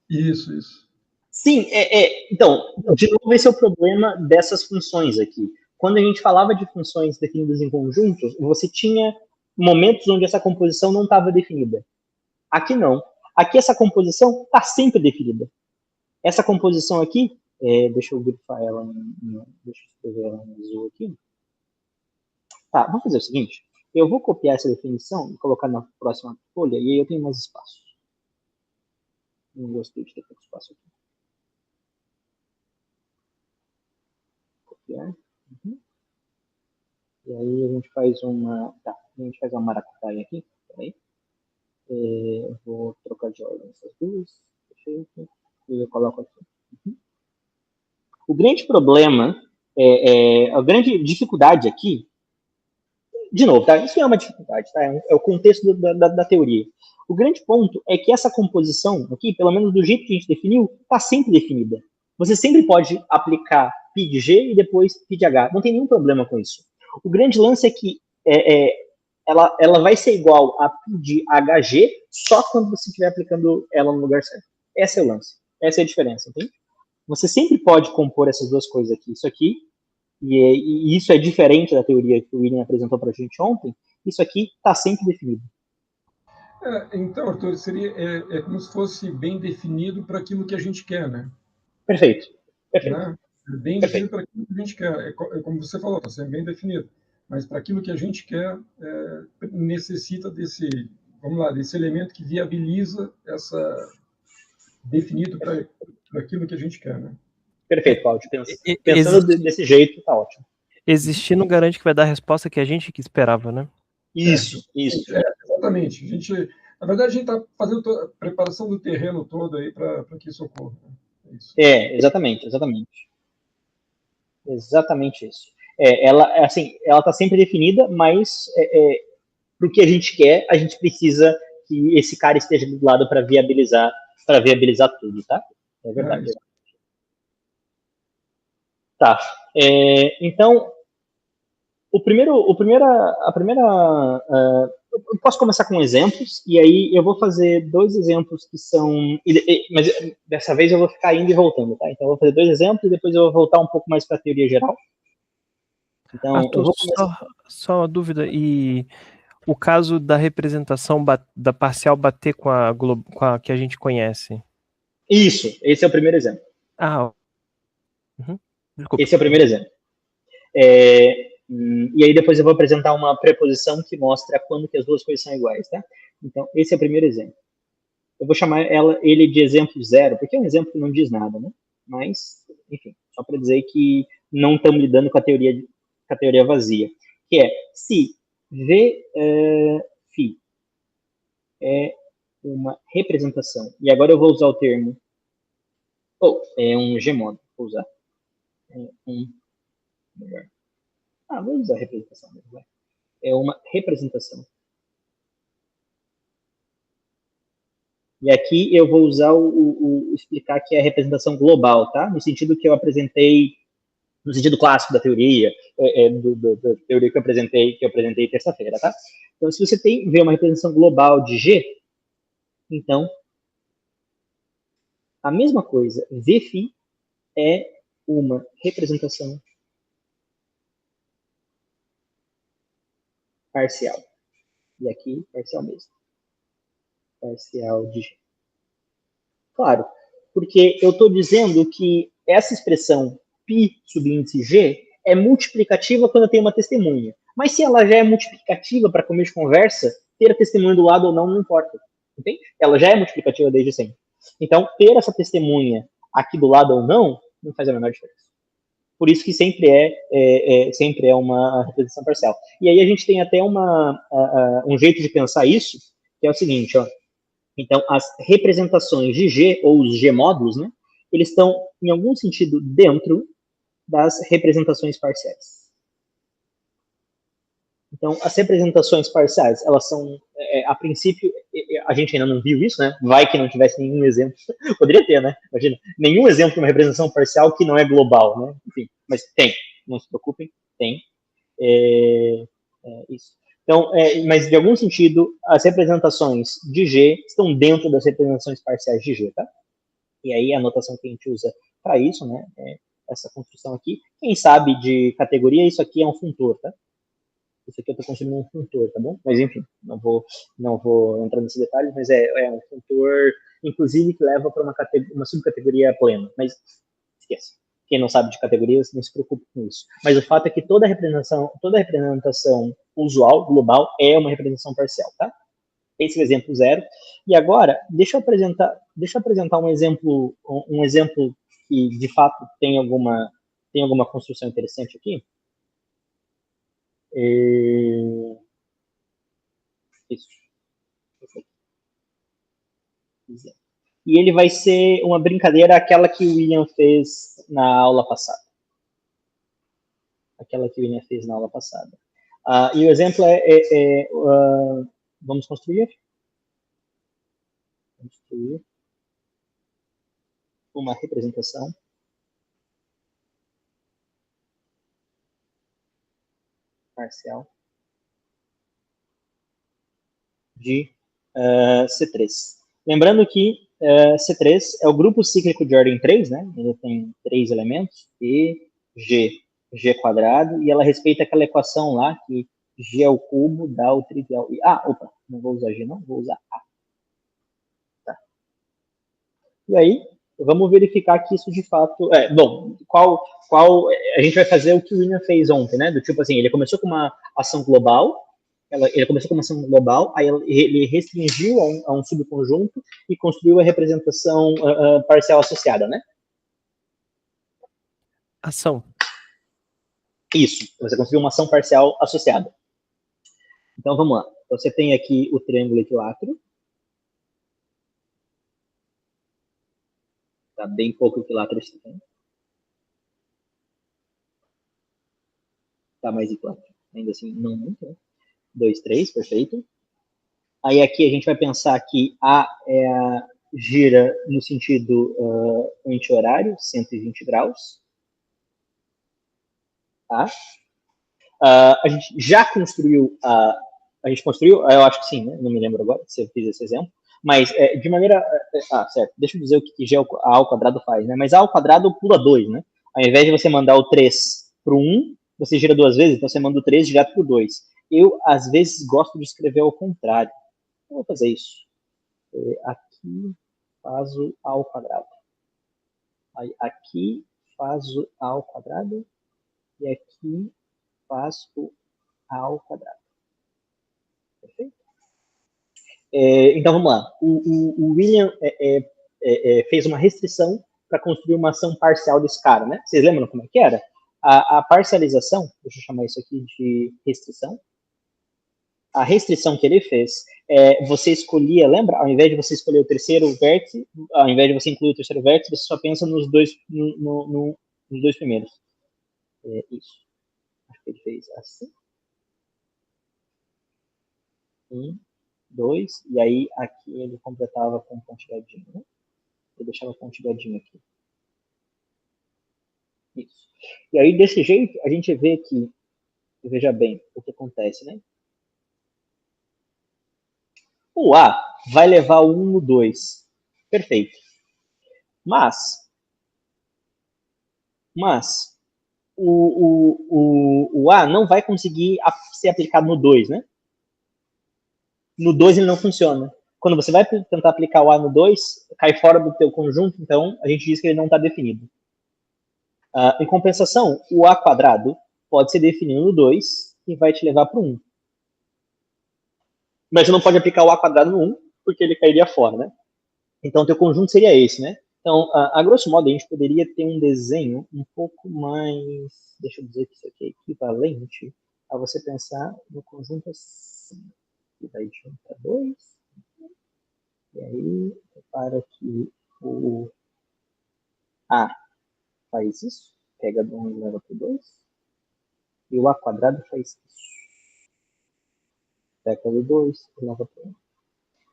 C: Isso.
A: Sim, então, de novo, esse é o problema dessas funções aqui. Quando a gente falava de funções definidas em conjuntos, você tinha momentos onde essa composição não estava definida. Aqui não. Aqui essa composição está sempre definida. Essa composição aqui, deixa eu grifar ela, deixa eu escrever ela no azul aqui. Tá, vamos fazer o seguinte. Eu vou copiar essa definição e colocar na próxima folha, e aí eu tenho mais espaço. Não gostei de ter pouco espaço aqui. Copiar. Uhum. E aí a gente faz uma maracutaia aqui. Peraí. Eu vou trocar de ordem essas duas. Perfeito. E eu coloco aqui. Uhum. O grande problema, a grande dificuldade aqui de novo, tá? Isso não é uma dificuldade, tá? É o contexto da teoria. O grande ponto é que essa composição aqui, pelo menos do jeito que a gente definiu, está sempre definida. Você sempre pode aplicar π de G e depois π de H. Não tem nenhum problema com isso. O grande lance é que ela vai ser igual a π de HG só quando você estiver aplicando ela no lugar certo. Esse é o lance. Essa é a diferença, entende? Você sempre pode compor essas duas coisas aqui. Isso aqui, e isso é diferente da teoria que o William apresentou para a gente ontem, isso aqui está sempre definido.
C: Então, Arthur, seria como se fosse bem definido para aquilo que a gente quer, né?
A: Perfeito. Perfeito.
C: Né? Bem definido para aquilo que a gente quer. É como você falou, está sendo bem definido. Mas para aquilo que a gente quer, necessita desse, vamos lá, desse elemento que viabiliza essa definido para aquilo que a gente quer, né?
A: Perfeito, Cláudio. Pensando desse jeito, tá ótimo.
B: Existir não garante que vai dar a resposta que a gente que esperava, né?
A: Isso.
C: Exatamente. Na verdade, a gente está fazendo a preparação do terreno todo aí para que isso ocorra. Né? Isso.
A: Exatamente. Exatamente isso. Ela está sempre definida, mas para o que a gente quer, a gente precisa que esse cara esteja do lado para viabilizar tudo, tá? É verdade. Tá. Então, eu posso começar com exemplos, e aí eu vou fazer 2 exemplos que são... Mas dessa vez eu vou ficar indo e voltando, tá? Então eu vou fazer 2 exemplos e depois eu vou voltar um pouco mais para a teoria geral. Então,
B: Arthur,
A: eu vou começar...
B: só uma dúvida, e o caso da representação da parcial bater com a que a gente conhece?
A: Isso, esse é o primeiro exemplo.
B: Desculpa.
A: Esse é o primeiro exemplo. E aí depois eu vou apresentar uma preposição que mostra quando que as duas coisas são iguais, tá? Então, esse é o primeiro exemplo. Eu vou chamar ele de exemplo 0, porque é um exemplo que não diz nada, né? Mas, enfim, só para dizer que não estamos lidando com a teoria vazia, que é se V φ é uma representação, e agora eu vou usar o termo, é um Gmodo, vou usar. Vou usar representação mesmo. É uma representação. E aqui eu vou usar explicar que é a representação global, tá? No sentido que eu apresentei, no sentido clássico da teoria, da teoria que eu apresentei terça-feira, tá? Então, se você vê uma representação global de G, então, a mesma coisa, Vφ é uma representação parcial. E aqui, parcial mesmo. Parcial de G. Claro, porque eu estou dizendo que essa expressão π subíndice G é multiplicativa quando eu tenho uma testemunha. Mas se ela já é multiplicativa para começo de conversa, ter a testemunha do lado ou não importa. Entende? Ela já é multiplicativa desde sempre. Então, ter essa testemunha aqui do lado ou não faz a menor diferença. Por isso que sempre é uma representação parcial. E aí a gente tem até um jeito de pensar isso, que é o seguinte, ó. Então, as representações de G, ou os G-módulos, né, eles estão, em algum sentido, dentro das representações parciais. Então, as representações parciais, elas são, a princípio, a gente ainda não viu isso, né? Vai que não tivesse nenhum exemplo. Poderia ter, né? Imagina, nenhum exemplo de uma representação parcial que não é global, né? Enfim, mas tem. Não se preocupem, tem. Isso. Então, mas de algum sentido, as representações de G estão dentro das representações parciais de G, tá? E aí a notação que a gente usa para isso, né, é essa construção aqui. Quem sabe de categoria, isso aqui é um funtor, tá? Isso aqui eu estou construindo um funtor, tá bom? Mas enfim, não vou entrar nesses detalhes, mas é um funtor, inclusive, que leva para uma subcategoria plena. Mas esquece. Quem não sabe de categorias, não se preocupe com isso. Mas o fato é que toda representação usual, global, é uma representação parcial, tá? Esse é o exemplo 0. E agora, deixa eu apresentar um exemplo que, de fato, tem alguma construção interessante aqui. Isso. E ele vai ser uma brincadeira, aquela que o William fez na aula passada. E o exemplo vamos construir uma representação parcial de C3. Lembrando que C3 é o grupo cíclico de ordem 3, né? Ele tem 3 elementos, E, G quadrado, e ela respeita aquela equação lá, que G ao cubo dá o trivial. Opa, não vou usar G não, vou usar A. Tá. E aí, vamos verificar que isso de fato... bom, a gente vai fazer o que o William fez ontem, né? Do tipo assim, ele começou com uma ação global, ele começou com uma ação global, aí ele restringiu a um subconjunto e construiu a representação parcial associada, né?
B: Ação.
A: Isso, você construiu uma ação parcial associada. Então, vamos lá. Você tem aqui o triângulo equilátero. Tá bem pouco equilátero esse tem. Tá mais equilátero. Ainda assim, não muito, né? 2, 3, perfeito. Aí aqui a gente vai pensar que A gira no sentido anti-horário, 120 graus. Tá? A gente já construiu a gente construiu, eu acho que sim, né? Não me lembro agora se eu fiz esse exemplo, mas de maneira, certo, deixa eu dizer o que A ao quadrado faz, né? Mas A ao quadrado pula 2, né? Ao invés de você mandar o 3 para o 1, você gira 2 vezes, então você manda o 3 direto para o 2. Eu, às vezes, gosto de escrever ao contrário. Eu vou fazer isso. Aqui faz o A ao quadrado. Aí, aqui faz o A ao quadrado e aqui faz o A ao quadrado. Perfeito? Então, vamos lá. O William fez uma restrição para construir uma ação parcial desse cara, né? Vocês lembram como é que era? A parcialização, deixa eu chamar isso aqui de restrição. A restrição que ele fez, você escolhia, lembra? Ao invés de você escolher o terceiro vértice, ao invés de você incluir o terceiro vértice, você só pensa nos dois, nos dois primeiros. Isso. Acho que ele fez assim. 1, 2, e aí aqui ele completava com pontilhadinho, né? Eu deixava pontilhadinho aqui. Isso. E aí, desse jeito, a gente vê que, veja bem o que acontece, né? O A vai levar o 1 no 2. Perfeito. Mas o A não vai conseguir ser aplicado no 2, né? No 2 ele não funciona. Quando você vai tentar aplicar o A no 2, cai fora do teu conjunto, então a gente diz que ele não está definido. Em compensação, o A quadrado pode ser definido no 2 e vai te levar para o 1. Mas você não pode aplicar o A quadrado no 1, porque ele cairia fora, né? Então, o teu conjunto seria esse, né? Então, a grosso modo, a gente poderia ter um desenho um pouco mais... Deixa eu dizer que isso aqui é equivalente a você pensar no conjunto assim. Que vai de 1 para 2. E aí, repara que o A faz isso. Pega do 1 e leva para o 2. E o A quadrado faz isso. Pega do 2 e leva para o 1.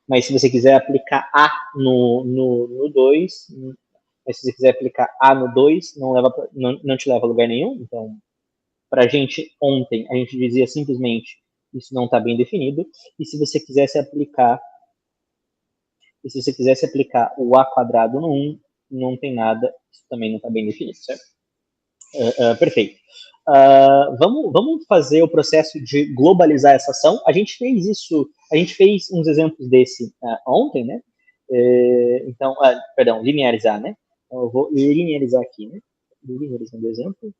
A: Mas se você quiser aplicar A no 2, mas se você quiser aplicar A no 2, não te leva a lugar nenhum. Então, para a gente, ontem, a gente dizia simplesmente isso não está bem definido. E se você quisesse aplicar o A quadrado no 1, não tem nada, isso também não está bem definido, certo? Perfeito. Vamos fazer o processo de globalizar essa ação. A gente fez isso, a gente fez uns exemplos desse ontem, né? Então, perdão, linearizar, né? Então, eu vou linearizar aqui, né? Linearizando o exemplo.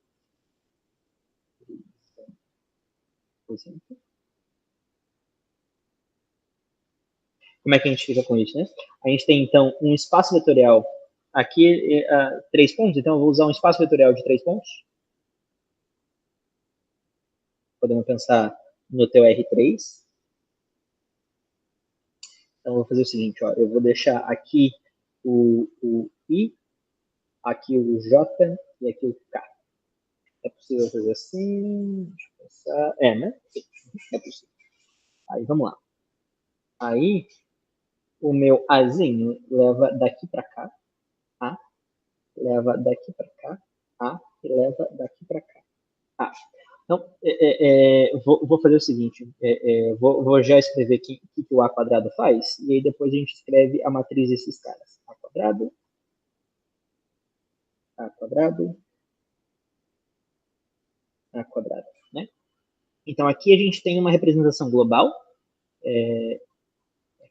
A: Como é que a gente fica com isso, né? A gente tem, então, um espaço vetorial aqui, 3 pontos. Então, eu vou usar um espaço vetorial de 3 pontos. Podemos pensar no teu R3. Então, eu vou fazer o seguinte, ó, eu vou deixar aqui o I, aqui o J e aqui o K. É possível fazer assim? Deixa eu pensar. Né? Sim, é possível. Aí, vamos lá. Aí, o meu Azinho leva daqui para cá, A, leva daqui para cá, A, e leva daqui para cá, A. Então, vou fazer o seguinte, vou já escrever aqui o que o A quadrado faz, e aí depois a gente escreve a matriz desses caras. A quadrado, A quadrado, A quadrado, né? Então, aqui a gente tem uma representação global, aqui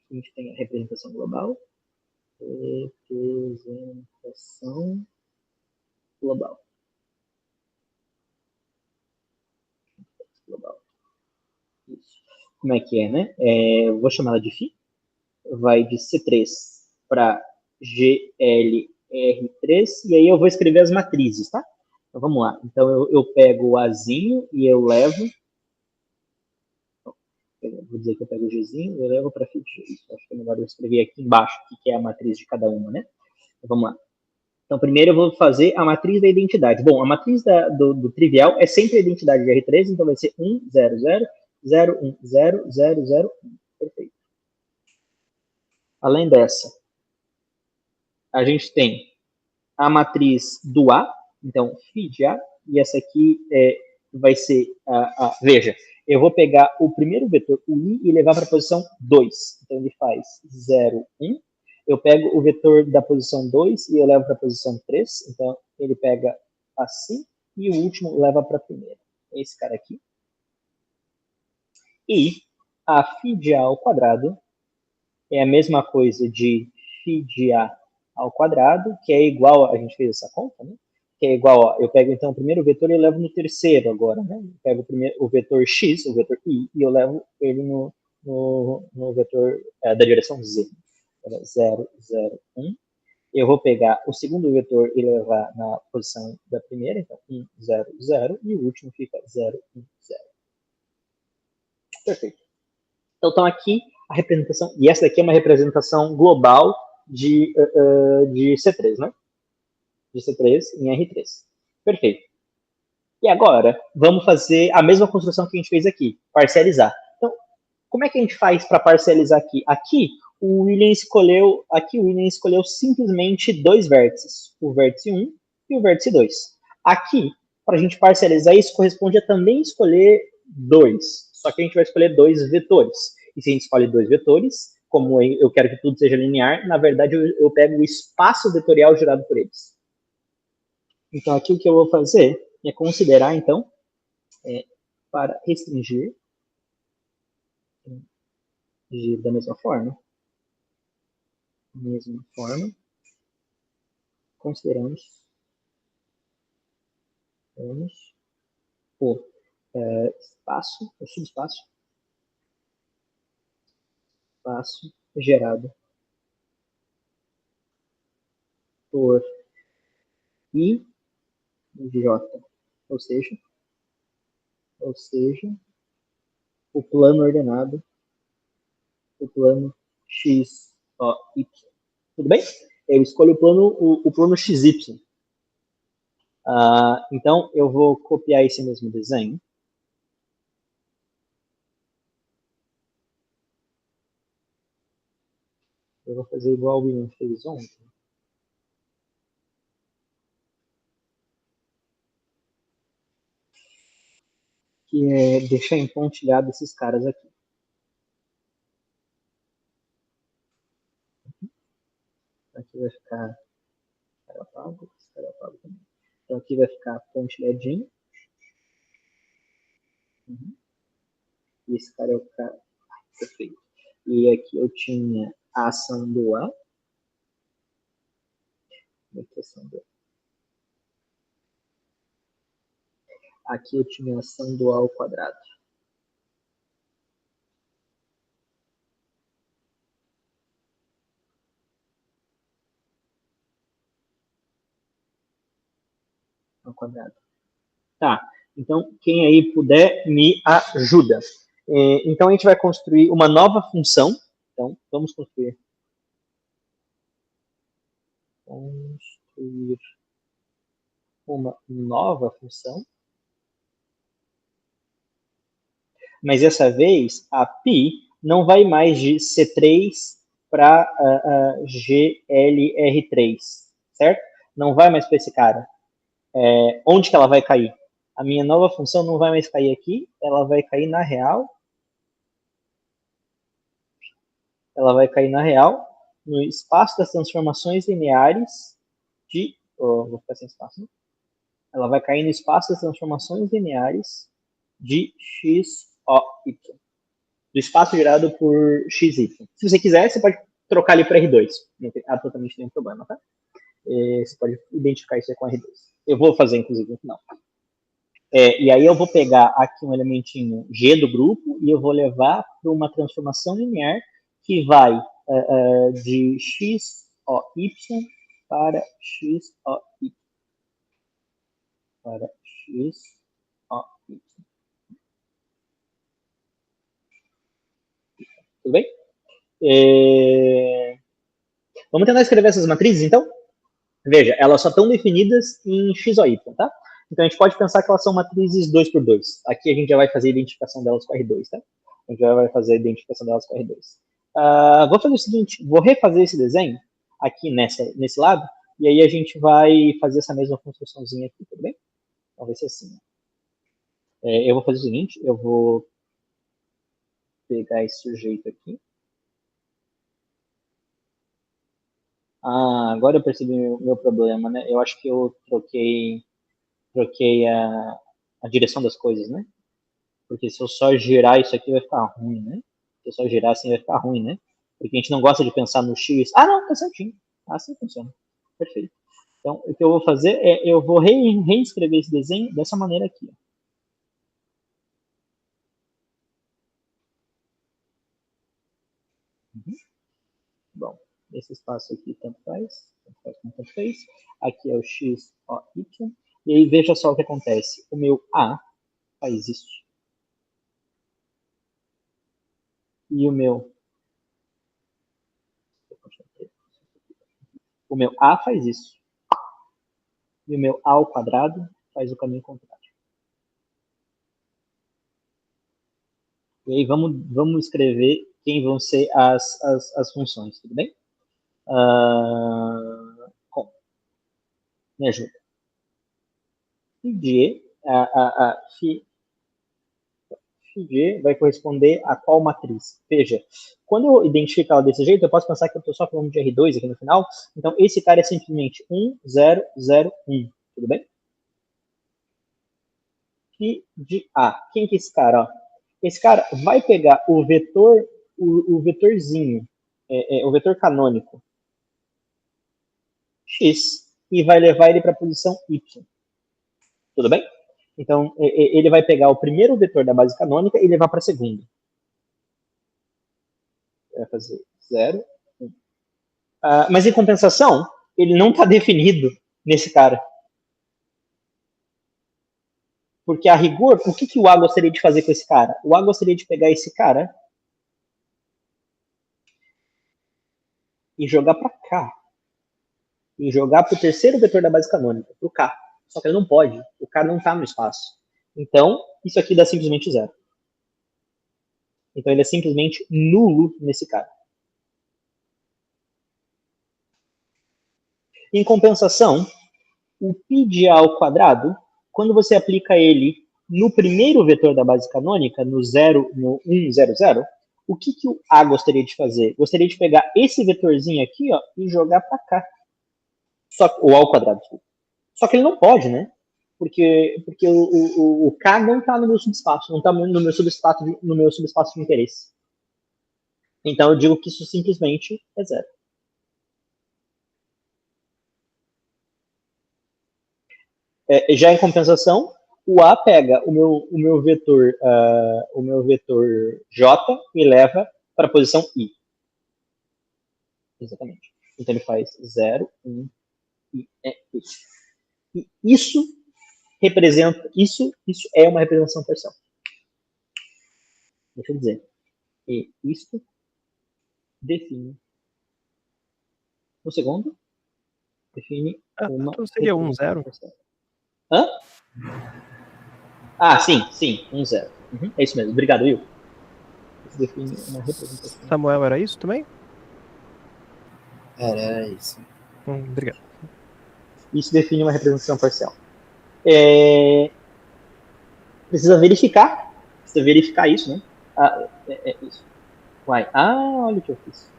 A: a gente tem a representação global, representação global. Global. Isso. Como é que é, né? Vou chamar ela de φ. Vai de C3 para GLR3. E aí eu vou escrever as matrizes, tá? Então vamos lá. Então eu pego o Azinho e eu levo. Vou dizer que eu pego o Gzinho e eu levo para φ de G. Acho que é melhor eu escrever aqui embaixo o que é a matriz de cada uma, né? Então vamos lá. Então, primeiro eu vou fazer a matriz da identidade. Bom, a matriz do trivial é sempre a identidade de R3, então vai ser 1, 0, 0, 0, 1, 0, 0, 0, 1. Perfeito. Além dessa, a gente tem a matriz do A, então, φ de A, e essa aqui vai ser, veja, eu vou pegar o primeiro vetor, o I, e levar para a posição 2. Então, ele faz 0, 1. Eu pego o vetor da posição 2 e eu levo para a posição 3. Então, ele pega assim, e o último leva para a primeira. Esse cara aqui. E a φ de A ao quadrado é a mesma coisa de φ de A ao quadrado, que é igual, a gente fez essa conta, né? Que é igual, eu pego então o primeiro vetor e eu levo no terceiro agora, né? Eu pego o vetor x, o vetor y, e eu levo ele no vetor da direção z. 0, 0, 1. Eu vou pegar o segundo vetor e levar na posição da primeira, então 1, 0, 0, e o último fica 0, 1, 0. Perfeito. Então, aqui a representação, e essa daqui é uma representação global de C3, né? De C3 em R3. Perfeito. E agora, vamos fazer a mesma construção que a gente fez aqui, parcializar. Então, como é que a gente faz para parcializar aqui? Aqui, o William escolheu simplesmente dois vértices, o vértice 1 e o vértice 2. Aqui, para a gente parcializar isso, corresponde a também escolher dois, só que a gente vai escolher dois vetores. E se a gente escolhe dois vetores, como eu quero que tudo seja linear, na verdade eu pego o espaço vetorial gerado por eles. Então, aqui o que eu vou fazer é considerar, então, para restringir, da mesma forma, consideramos o espaço, o subespaço, espaço gerado por I de J, ou seja, o plano ordenado, o plano X, ó, Y. Tudo bem? Eu escolho o plano XY. Então, eu vou copiar esse mesmo desenho. Eu vou fazer igual o William fez ontem. Que é deixar empontilhado esses caras aqui. Aqui vai ficar cara pago, cara pago também. Então aqui vai ficar pontilhadinho. E esse cara é o cara. Perfeito. E aqui eu tinha a ação do A. Aqui eu tinha a ação do A ao quadrado. Ao quadrado. Tá. Então, quem aí puder, me ajuda. Então, a gente vai construir uma nova função. Então, vamos construir uma nova função. Mas dessa vez, a π não vai mais de C3 para GLR3, certo? Não vai mais para esse cara. Onde que ela vai cair? A minha nova função não vai mais cair aqui, ela vai cair na real. Ela vai cair na real no espaço das transformações lineares de... vou ficar sem espaço, né? Ela vai cair no espaço das transformações lineares de x, o, y. Do espaço gerado por x, y. Se você quiser, você pode trocar ali para R2. Não tem absolutamente nenhum problema, tá? Você pode identificar isso aí com R2. Eu vou fazer, inclusive, no final. E aí eu vou pegar aqui um elementinho G do grupo e eu vou levar para uma transformação linear que vai de x, o, y para x, o, y. Para x, o, y. Tudo bem? Vamos tentar escrever essas matrizes, então? Veja, elas só estão definidas em x ou y, tá? Então, a gente pode pensar que elas são matrizes 2 por 2. Aqui a gente já vai fazer a identificação delas com R2, tá? A gente já vai fazer a identificação delas com R2. Vou fazer o seguinte, vou refazer esse desenho aqui nesse lado, e aí a gente vai fazer essa mesma construçãozinha aqui, tudo bem? Então, vai ser assim. Eu vou fazer o seguinte, eu vou pegar esse sujeito aqui. Agora eu percebi meu problema, né? Eu acho que eu troquei a direção das coisas, né? Porque se eu só girar isso aqui vai ficar ruim, né? Se eu só girar assim vai ficar ruim, né? Porque a gente não gosta de pensar no X. Não, tá certinho. Assim funciona. Perfeito. Então, o que eu vou fazer é, eu vou reescrever esse desenho dessa maneira aqui. Ó. Bom, esse espaço aqui tanto faz como tanto fez. Aqui é o X, O, Y. E aí veja só o que acontece. O meu A faz isso. E o meu A faz isso. E o meu A ao quadrado faz o caminho contrário. E aí vamos escrever quem vão ser as funções, tudo bem? Me ajuda. Φg vai corresponder a qual matriz? Veja, quando eu identifico ela desse jeito, eu posso pensar que eu estou só falando de R2 aqui no final. Então, esse cara é simplesmente 1, 0, 0, 1. Tudo bem? Φ de A. Quem que é esse cara? Ó? Esse cara vai pegar o vetor, o vetorzinho, o vetor canônico x e vai levar ele para a posição y. Tudo bem? Então, ele vai pegar o primeiro vetor da base canônica e levar para a segunda. Vai fazer 0, 1. Mas, em compensação, ele não está definido nesse cara. Porque, a rigor, o que o A gostaria de fazer com esse cara? O A gostaria de pegar esse cara e jogar para cá. E jogar para o terceiro vetor da base canônica, para o K. Só que ele não pode. O K não está no espaço. Então, isso aqui dá simplesmente 0. Então, ele é simplesmente nulo nesse cara. Em compensação, o π de A ao quadrado, quando você aplica ele no primeiro vetor da base canônica, no 1, 0, 0, o que o A gostaria de fazer? Gostaria de pegar esse vetorzinho aqui, ó, e jogar para cá. O A ao quadrado. Só que ele não pode, né? Porque o K não está no meu subespaço, não está no meu subespaço de interesse. Então eu digo que isso simplesmente é 0. Já em compensação, o A pega o meu vetor J e leva para a posição I. Exatamente. Então ele faz 0, 1, e é isso. E isso representa, isso é uma representação parcial. Deixa eu dizer. E isto define. O segundo define uma.
B: Então seria 1, 0.
A: Hã? Sim, 1, 0. Uhum, é isso mesmo. Obrigado, Will. Isso define uma representação.
B: Samuel, era isso também?
D: Era isso.
B: Obrigado.
A: Isso define uma representação parcial. Precisa verificar isso, né? Isso. Olha o que eu fiz.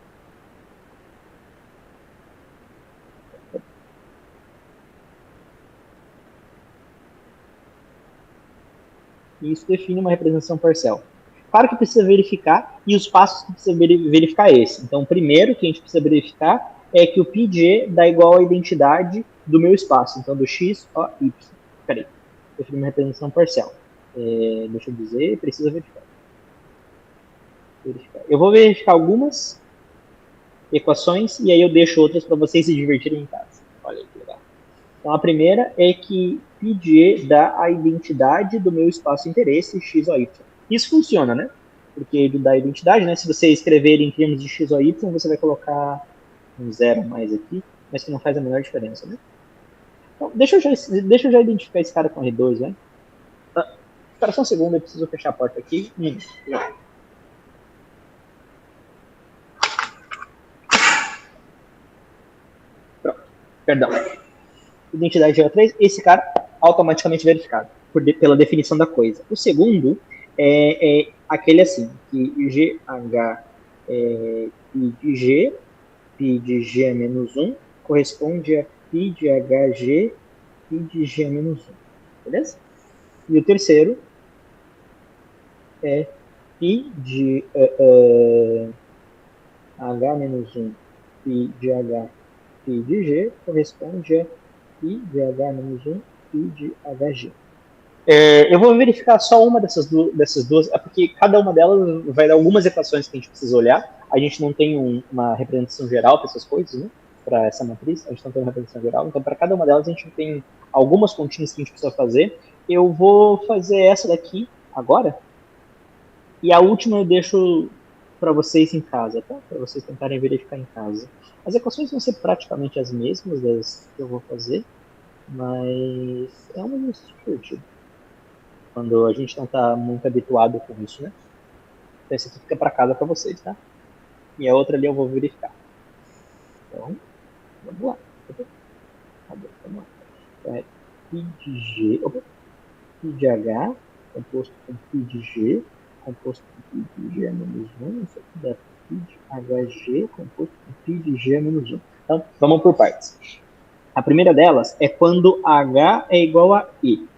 A: Isso define uma representação parcial. Claro que precisa verificar, e os passos que precisa verificar é esse. Então, o primeiro que a gente precisa verificar é que o π de E dá igual à identidade do meu espaço, então do x, o, y. Peraí, define uma representação parcial. Deixa eu dizer, precisa verificar. Eu vou verificar algumas equações, e aí eu deixo outras para vocês se divertirem em casa. Olha aí que legal. Então, a primeira é que π de E dá a identidade do meu espaço de interesse, x ou y. Isso funciona, né? Porque ele dá a identidade, né? Se você escrever em termos de x ou y, você vai colocar um zero a mais aqui, mas que não faz a menor diferença, né? Então, deixa eu já identificar esse cara com R2, né? Espera só um segundo, eu preciso fechar a porta aqui. Pronto, perdão. Identidade de O3, esse cara automaticamente verificado, pela definição da coisa. O segundo é aquele assim, que GH π de G é menos 1, corresponde a π de HG π de G é menos 1. Beleza? E o terceiro é π de H menos 1 π de H π de G corresponde a π de H menos 1 π de HG. Eu vou verificar só uma dessas duas, porque cada uma delas vai dar algumas equações que a gente precisa olhar. A gente não tem uma representação geral para essas coisas, né? Para essa matriz, a gente não tem uma representação geral. Então, para cada uma delas, a gente tem algumas continhas que a gente precisa fazer. Eu vou fazer essa daqui agora. E a última eu deixo para vocês em casa, tá? Para vocês tentarem verificar em casa. As equações vão ser praticamente as mesmas das que eu vou fazer, mas é um exercício divertido quando a gente não está muito habituado com isso, né? Então, esse aqui fica para casa para vocês, tá? E a outra ali eu vou verificar. Então, vamos lá. Vamos lá. Então, é π de G, π de H, composto com π de G, composto com π de G menos 1. Isso aqui dá π de HG, composto com π de G menos 1. Então, vamos por partes. A primeira delas é quando H é igual a E.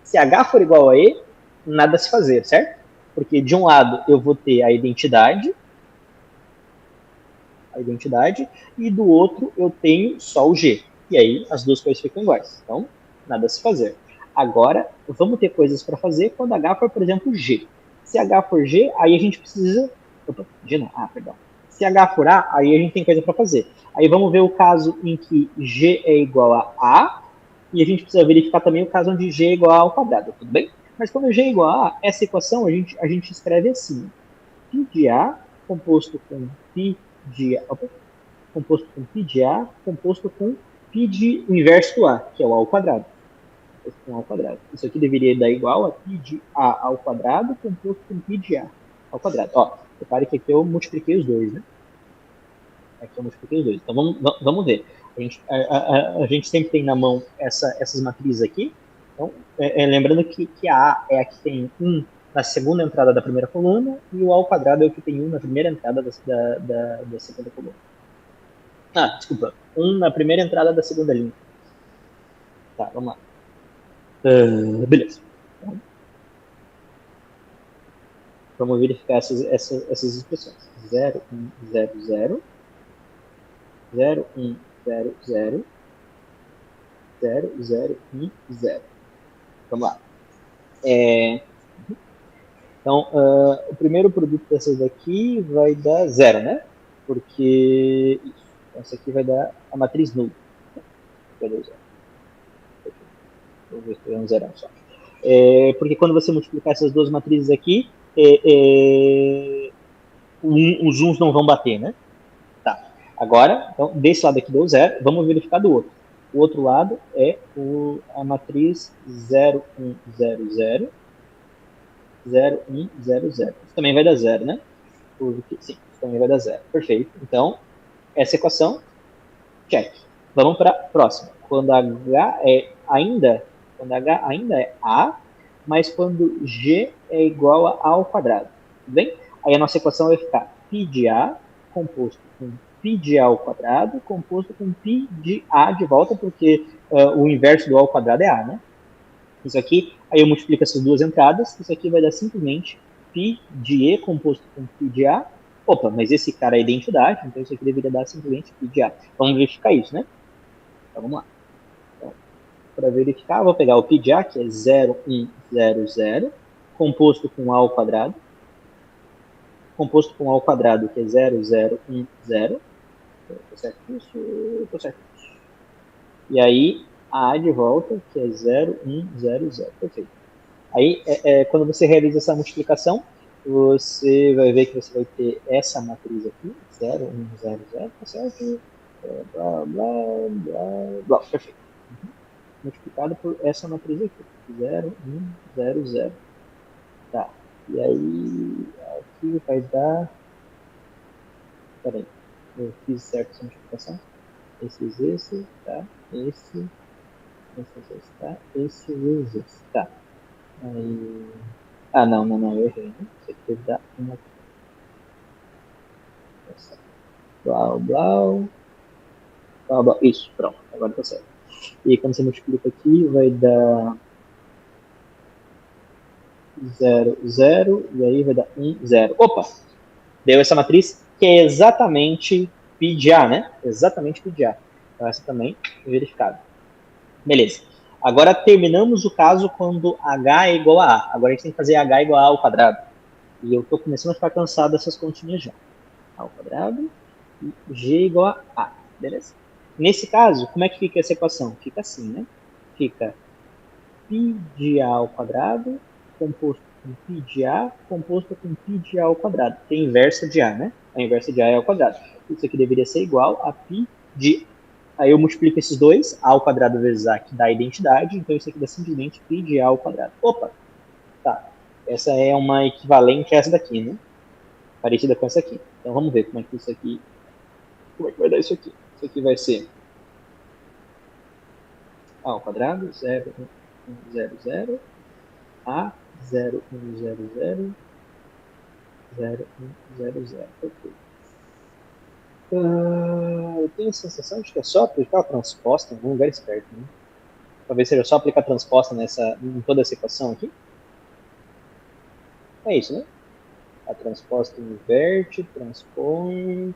A: Se H for igual a E, nada a se fazer, certo? Porque de um lado eu vou ter a identidade, e do outro eu tenho só o G. E aí as duas coisas ficam iguais. Então, nada a se fazer. Agora, vamos ter coisas para fazer quando H for, por exemplo, G. Se H for G, aí a gente precisa... Opa, G não. Perdão. Se H for A, aí a gente tem coisa para fazer. Aí vamos ver o caso em que G é igual a A, e a gente precisa verificar também o caso onde G é igual a ao quadrado, tudo bem? Mas quando G é igual a A, essa equação a gente escreve assim. π de A composto com π de A, composto com π de A, composto com π de o inverso do A, que é o A ao quadrado. Com A ao quadrado. Isso aqui deveria dar igual a π de A ao quadrado, composto com π de A ao quadrado. Ó, repare que aqui eu multipliquei os dois, né? Aqui eu multipliquei os dois. Então vamos ver. A gente sempre tem na mão essas matrizes aqui. Então, lembrando que a A é a que tem 1 na segunda entrada da primeira coluna e o A ao quadrado é o que tem 1 na primeira entrada da segunda coluna. Desculpa. 1 na primeira entrada da segunda linha. Tá, vamos lá. Beleza. Então, vamos verificar essas expressões. 0, 1, 0, 0. 0, 1, 0, 0. 0, 0, 1, 0. Vamos lá. Então, o primeiro produto dessas daqui vai dar 0, né? Porque isso. Então, essa aqui vai dar a matriz nula. Vai dar 0. Vou ver se tem um zero só. Porque quando você multiplicar essas duas matrizes aqui, os uns não vão bater, né? Tá. Agora, então, desse lado aqui deu 0. Vamos verificar do outro. O outro lado é a matriz 0, 1, 0, 0. 0, 1, 0, 0. Isso também vai dar 0, né? Sim, isso também vai dar 0. Perfeito. Então, essa equação, check. Vamos para a próxima. Quando H ainda é A, mas quando G é igual a ao quadrado. Tudo bem? Aí a nossa equação vai ficar π de A composto com π de A ao quadrado composto com π de A de volta, porque o inverso do A ao quadrado é A, né? Isso aqui, aí eu multiplico essas duas entradas, isso aqui vai dar simplesmente π de E composto com π de A. Opa, mas esse cara é identidade, então isso aqui deveria dar simplesmente π de A. Vamos verificar isso, né? Então vamos lá. Então, para verificar, eu vou pegar o π de A, que é 0, 1, 0, 0, composto com A ao quadrado, composto com A ao quadrado, que é 0, 0, 1, 0. Tô certo isso? Tô certo isso. E aí, A de volta, que é 0, 1, 0, 0. Perfeito. Aí, quando você realiza essa multiplicação, você vai ver que você vai ter essa matriz aqui, 0, 1, 0, 0, tá certo? Blá, blá, blá, blá. Perfeito. Multiplicado por essa matriz aqui, 0, 1, 0, 0. Tá. E aí, aqui vai dar... Peraí, eu fiz certo essa multiplicação? Esse, tá? Esse, tá? Esse, tá? Aí... Ah, não, eu errei, né? Isso aqui deve dar uma... Blau, blau. Blau, blau. Isso, pronto, agora tá certo. E quando você multiplica aqui, vai dar 0, 0, e aí vai dar 1, 0. Opa! Deu essa matriz que é exatamente π de A, né? Exatamente π de A. Então essa também é verificada. Beleza. Agora terminamos o caso quando H é igual a A. Agora a gente tem que fazer H igual a A ao quadrado. E eu estou começando a ficar cansado dessas continhas já. A ao quadrado e G igual a A. Beleza? Nesse caso, como é que fica essa equação? Fica assim, né? Fica π de A ao quadrado composto com π de A composto com π de A ao quadrado, que é a inversa de A, né? A inversa de A é ao quadrado. Isso aqui deveria ser igual a π de... Aí eu multiplico esses dois, A ao quadrado vezes A, que dá a identidade, então isso aqui dá simplesmente π de A ao quadrado. Opa! Tá. Essa é uma equivalente a essa daqui, né? Parecida com essa aqui. Então vamos ver como é que isso aqui... Como é que vai dar isso aqui? Isso aqui vai ser A ao quadrado, 0, 1, 0, 0, A, 0, 1, 0, 0, 0, 1, 0, 0. Perfeito. Eu tenho a sensação de que é só aplicar a transposta em algum lugar esperto, né? Talvez seja só aplicar a transposta em toda essa equação aqui. É isso, né? A transposta inverte, transpõe,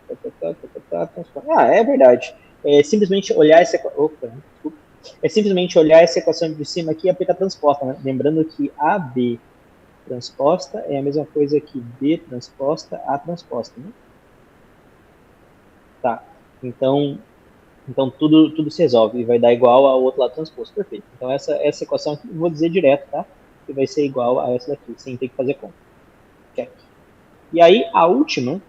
A: transpõe. Ah, é verdade. É simplesmente olhar essa equação. Opa, desculpa. É simplesmente olhar essa equação de cima aqui e aplicar a transposta, né? Lembrando que AB transposta é a mesma coisa que B transposta A transposta, né? Tá. Então tudo se resolve e vai dar igual ao outro lado transposto. Perfeito. Então essa equação aqui, vou dizer direto, tá? Que vai ser igual a essa daqui, sem ter que fazer conta. Check. E aí, a última,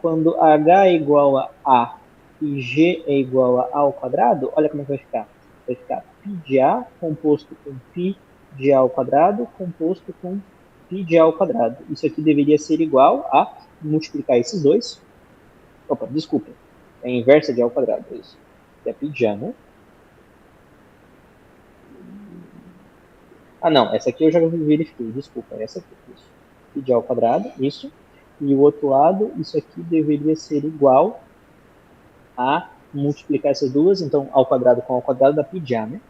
A: quando H é igual a A e G é igual a ao quadrado, olha como é que vai ficar. Vai ficar π de A composto com π de A ao quadrado composto com π de A ao quadrado. Isso aqui deveria ser igual a multiplicar esses dois. Opa, desculpa. É a inversa de A ao quadrado, é isso. Que é π de A, né? Ah, não. Essa aqui eu já verifiquei. Desculpa. Essa aqui. Isso. Π de A ao quadrado, isso. E o outro lado, isso aqui deveria ser igual a multiplicar essas duas, então ao quadrado com ao quadrado dá π de A, né?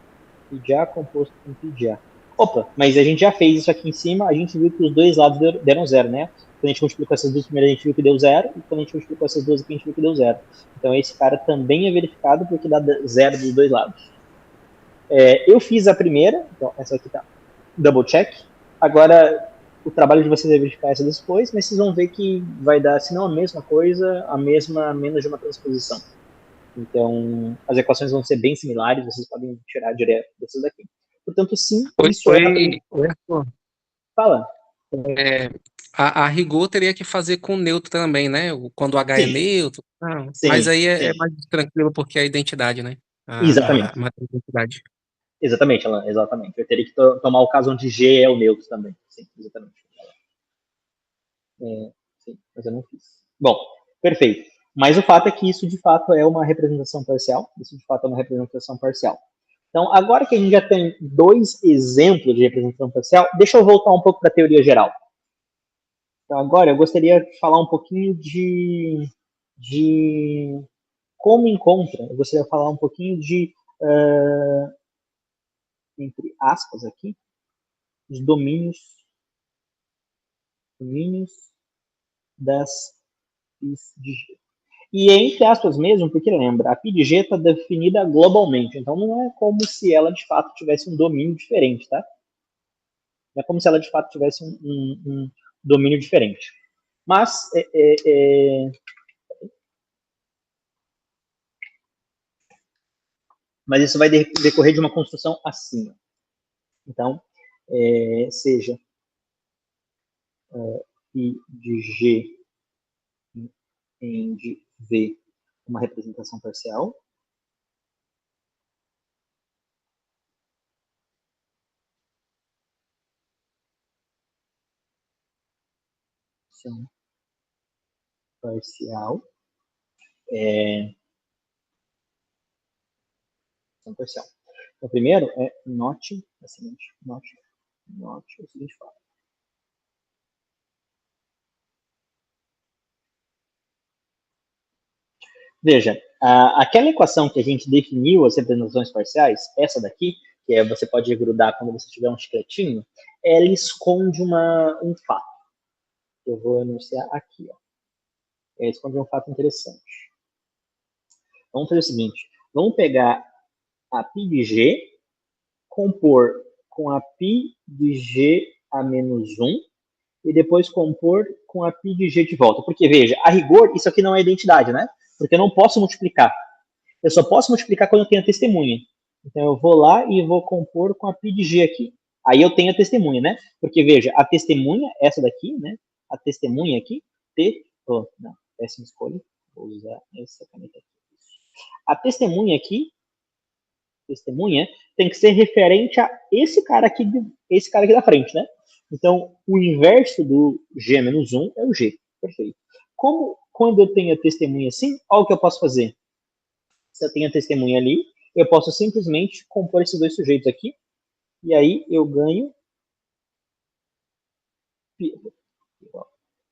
A: π de A composto com π de A. Opa, mas a gente já fez isso aqui em cima, a gente viu que os dois lados deram zero, né? Quando a gente multiplicou essas duas primeiras, a gente viu que deu zero, e quando a gente multiplicou essas duas aqui, a gente viu que deu zero. Então esse cara também é verificado porque dá zero dos dois lados. Eu fiz a primeira, então essa aqui tá double check. Agora, o trabalho de vocês é verificar essa depois, mas vocês vão ver que vai dar, se não a mesma coisa, a mesma menos de uma transposição. Então, as equações vão ser bem similares, vocês podem tirar direto dessas daqui. Portanto, sim, isso é... Fala.
D: A rigor teria que fazer com neutro também, né? Quando o H é neutro.
A: Sim,
D: mas aí
A: sim.
D: é mais tranquilo porque é a identidade, né?
A: Exatamente.
D: A identidade.
A: Exatamente, Alan, exatamente. Eu teria que tomar o caso onde G é o neutro também. Sim, exatamente. Sim, mas eu não fiz. Bom, perfeito. Mas o fato é que isso, de fato, é uma representação parcial. Isso, de fato, é uma representação parcial. Então, agora que a gente já tem 2 exemplos de representação parcial, deixa eu voltar um pouco para a teoria geral. Então, agora eu gostaria de falar um pouquinho de como encontra. Eu gostaria de falar um pouquinho de, entre aspas aqui, os domínios das PIs de G. E é entre aspas mesmo, porque lembra, a PI de G está definida globalmente, então não é como se ela de fato tivesse um domínio diferente, tá? Não é como se ela de fato tivesse um domínio diferente. Mas, mas isso vai decorrer de uma construção assim. Então, seja PI de G em de V uma representação parcial, parcial, parcial. Então, primeiro note o seguinte fato. Veja, aquela equação que a gente definiu as representações parciais, essa daqui, que você pode grudar quando você tiver um chicletinho, ela esconde um fato. Eu vou enunciar aqui. Ó. Ela esconde um fato interessante. Vamos fazer o seguinte, vamos pegar a π de G, compor com a π de G a menos 1, e depois compor com a π de G de volta. Porque, veja, a rigor, isso aqui não é identidade, né? Porque eu não posso multiplicar. Eu só posso multiplicar quando eu tenho a testemunha. Então, eu vou lá e vou compor com a π de G aqui. Aí eu tenho a testemunha, né? Porque, veja, a testemunha, essa daqui, né? A testemunha aqui, não, péssima escolha. Vou usar essa caneta aqui. A testemunha aqui, tem que ser referente a esse cara aqui da frente, né? Então, o inverso do G menos 1 é o G. Perfeito. Como quando eu tenho a testemunha assim, olha o que eu posso fazer. Se eu tenho a testemunha ali, eu posso simplesmente compor esses dois sujeitos aqui, e aí eu ganho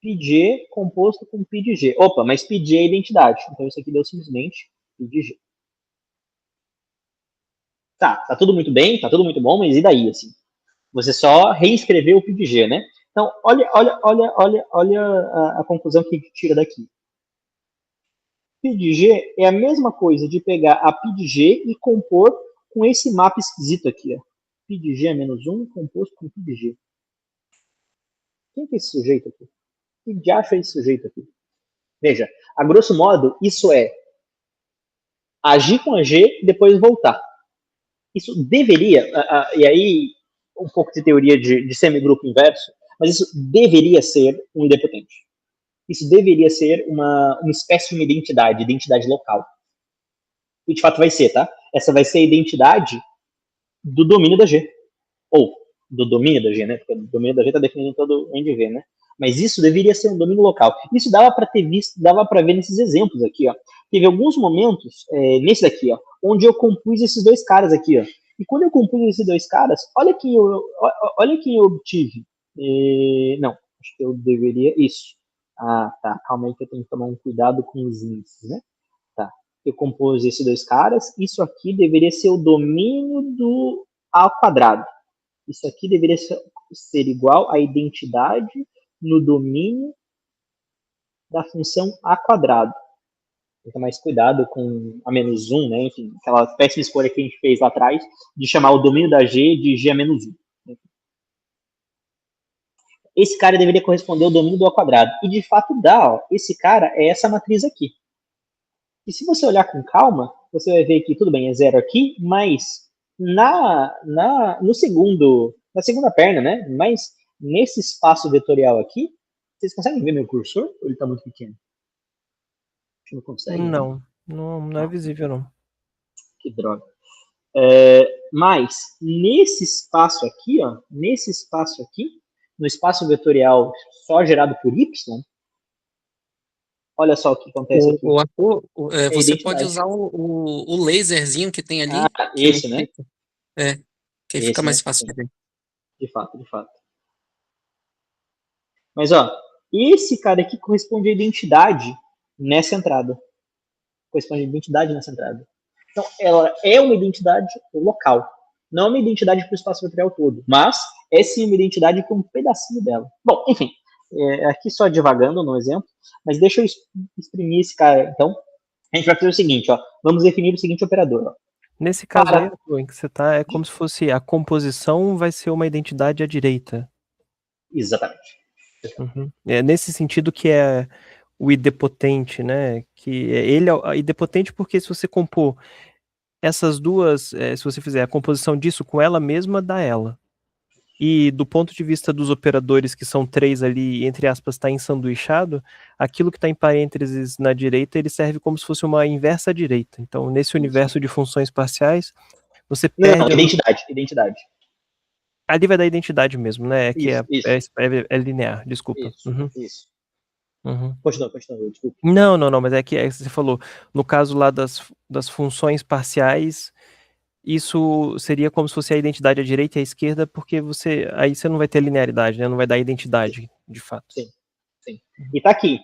A: πg composto com π de G. Opa, mas πg é identidade, então isso aqui deu simplesmente π de G. Tá tudo muito bem, tá tudo muito bom, mas e daí, assim? Você só reescreveu o π de G, né? Então, olha a conclusão que a gente tira daqui. π de G é a mesma coisa de pegar a π de G e compor com esse mapa esquisito aqui, ó. π de G é menos 1 composto com π de G. Quem que é esse sujeito aqui? Que diacho é esse sujeito aqui? Veja, a grosso modo, isso é agir com a G e depois voltar. Isso deveria, e aí um pouco de teoria de semigrupo inverso, mas isso deveria ser um idempotente. Isso deveria ser uma espécie de uma identidade local. E de fato vai ser, tá? Essa vai ser a identidade do domínio da G. Ou do domínio da G, né? Porque o domínio da G está definido todo o NV, né? Mas isso deveria ser um domínio local. Isso dava para ter visto, dava para ver nesses exemplos aqui, ó. Teve alguns momentos, nesse daqui, ó, onde eu compus esses dois caras aqui, ó. E quando eu compus esses dois caras, olha quem eu obtive. Não, acho que eu deveria... Isso. Ah, tá. Calma aí que eu tenho que tomar um cuidado com os índices, né? Tá. Eu compus esses dois caras. Isso aqui deveria ser o domínio do A ao quadrado. Isso aqui deveria ser igual à identidade no domínio da função a quadrado. Tem que ter mais cuidado com a menos 1, né? Enfim, aquela péssima escolha que a gente fez lá atrás de chamar o domínio da G de G a menos 1. Esse cara deveria corresponder ao domínio do A quadrado. E de fato dá, ó. Esse cara é essa matriz aqui. E se você olhar com calma, você vai ver que tudo bem, é 0 aqui, mas na segunda perna, né? Mas nesse espaço vetorial aqui, vocês conseguem ver meu cursor? Ou ele está muito pequeno? Não consegue?
B: Não é visível, não.
A: Que droga. Mas nesse espaço aqui, ó, no espaço vetorial só gerado por y, olha só o que acontece aqui.
D: Arthur,
A: É a
D: você pode
A: identidade.
D: usar o laserzinho que tem ali,
A: Esse, né?
D: que aí fica
A: Esse, né?
D: mais fácil de
A: Sim,
D: ver.
A: de fato, de fato. Mas, ó, esse cara aqui corresponde à identidade nessa entrada. Corresponde à identidade nessa entrada. Então, ela é uma identidade local. Não é uma identidade para o espaço vetorial todo, mas é sim uma identidade para um pedacinho dela. Bom, enfim, aqui só divagando no exemplo, mas deixa eu exprimir esse cara. Então, a gente vai fazer o seguinte, ó, vamos definir o seguinte operador. Ó.
B: Nesse caso aí, em que você está, é como se fosse a composição vai ser uma identidade à direita.
A: Exatamente.
B: Uhum. É nesse sentido que é o idempotente, né? Que ele é idempotente porque se você compor essas duas, se você fizer a composição disso com ela mesma, dá ela. E do ponto de vista dos operadores, que são 3 ali, entre aspas, está ensanduichado, aquilo que está em parênteses na direita, ele serve como se fosse uma inversa à direita. Então, nesse universo de funções parciais, você perde...
A: Não, identidade.
B: Ali vai dar identidade mesmo, né? Que
A: isso.
B: É linear, desculpa.
A: Isso,
B: Uhum.
A: isso.
B: Uhum.
A: Continua, desculpa.
B: Não, mas é que você falou, no caso lá das funções parciais, isso seria como se fosse a identidade à direita e à esquerda, porque aí você não vai ter linearidade, né? Não vai dar identidade, de fato.
A: Sim. E tá aqui.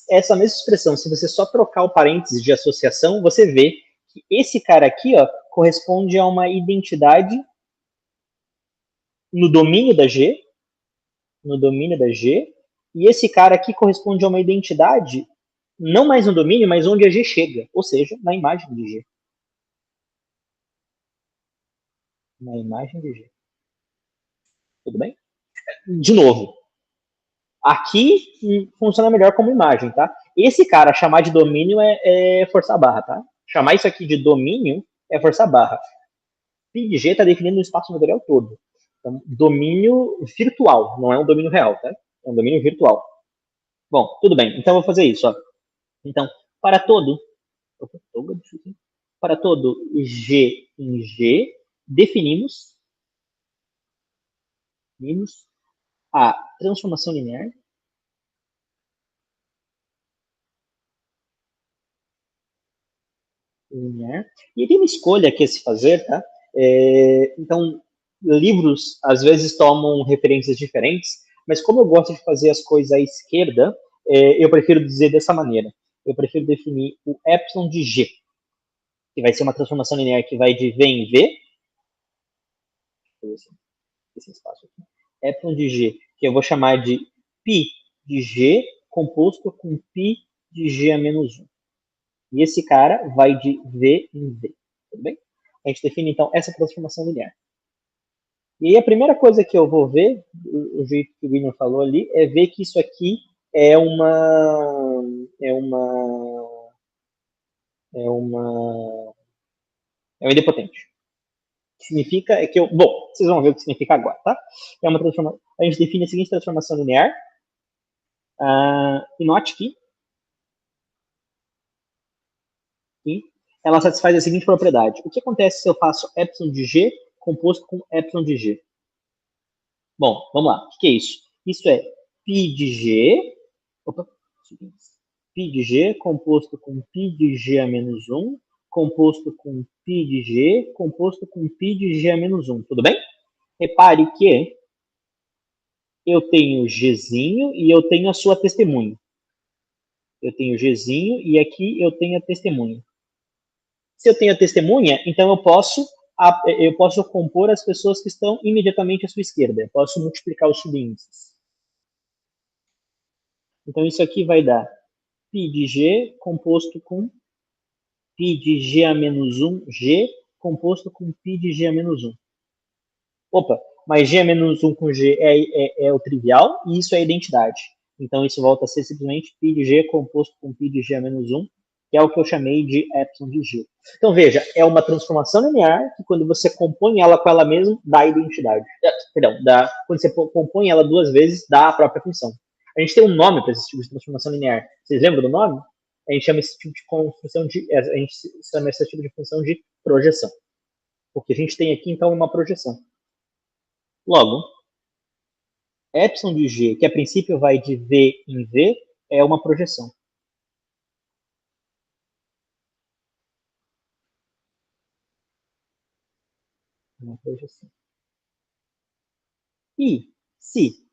A: Essa mesma expressão, se você só trocar o parênteses de associação, você vê que esse cara aqui, ó, corresponde a uma identidade no domínio da G, e esse cara aqui corresponde a uma identidade não mais no domínio, mas onde a G chega, ou seja, na imagem de G. Na imagem de G. Tudo bem? De novo, aqui funciona melhor como imagem, tá? Esse cara, chamar de domínio é forçar a barra, tá? Chamar isso aqui de domínio é forçar a barra. Π de G está definindo o espaço vetorial todo. Então, domínio virtual, não é um domínio real, tá? É um domínio virtual. Bom, tudo bem. Então, eu vou fazer isso, ó. Então, para todo G em G, definimos a transformação linear e tem uma escolha aqui a se fazer, tá? Então, livros às vezes tomam referências diferentes, mas como eu gosto de fazer as coisas à esquerda, eu prefiro dizer dessa maneira. Eu prefiro definir o epsilon de G, que vai ser uma transformação linear que vai de V em V. Esse espaço aqui. Epsilon de G, que eu vou chamar de π de G composto com π de G a menos 1. E esse cara vai de V em V. Tudo bem? A gente define, então, essa transformação linear. E aí a primeira coisa que eu vou ver, o jeito que o William falou ali, é ver que isso aqui é um idempotente. O que significa é que bom, vocês vão ver o que significa agora, tá? É uma transformação. A gente define a seguinte transformação linear. E note que ela satisfaz a seguinte propriedade. O que acontece se eu faço epsilon de G composto com epsilon de G? Bom, vamos lá. O que é isso? Isso é π de G. Π de G composto com π de G a menos 1, composto com π de G, composto com π de G a menos 1. Tudo bem? Repare que eu tenho Gzinho e eu tenho a sua testemunha. Eu tenho Gzinho e aqui eu tenho a testemunha. Se eu tenho a testemunha, então eu posso compor as pessoas que estão imediatamente à sua esquerda. Eu posso multiplicar os subíndices. Então, isso aqui vai dar π de G composto com π de G a menos 1, G composto com π de G a menos 1. Opa, mas G a menos 1 com G é o trivial e isso é a identidade. Então, isso volta a ser simplesmente π de G composto com π de G a menos 1, que é o que eu chamei de epsilon de G. Então, veja, é uma transformação linear que quando você compõe ela com ela mesma, dá a identidade. Quando você compõe ela duas vezes, dá a própria função. A gente tem um nome para esse tipo de transformação linear. Vocês lembram do nome? A gente chama esse tipo de construção a gente chama esse tipo de função de projeção. O que a gente tem aqui, então, é uma projeção. Logo, epsilon de G, que a princípio vai de V em V, é uma projeção. Uma projeção. E se,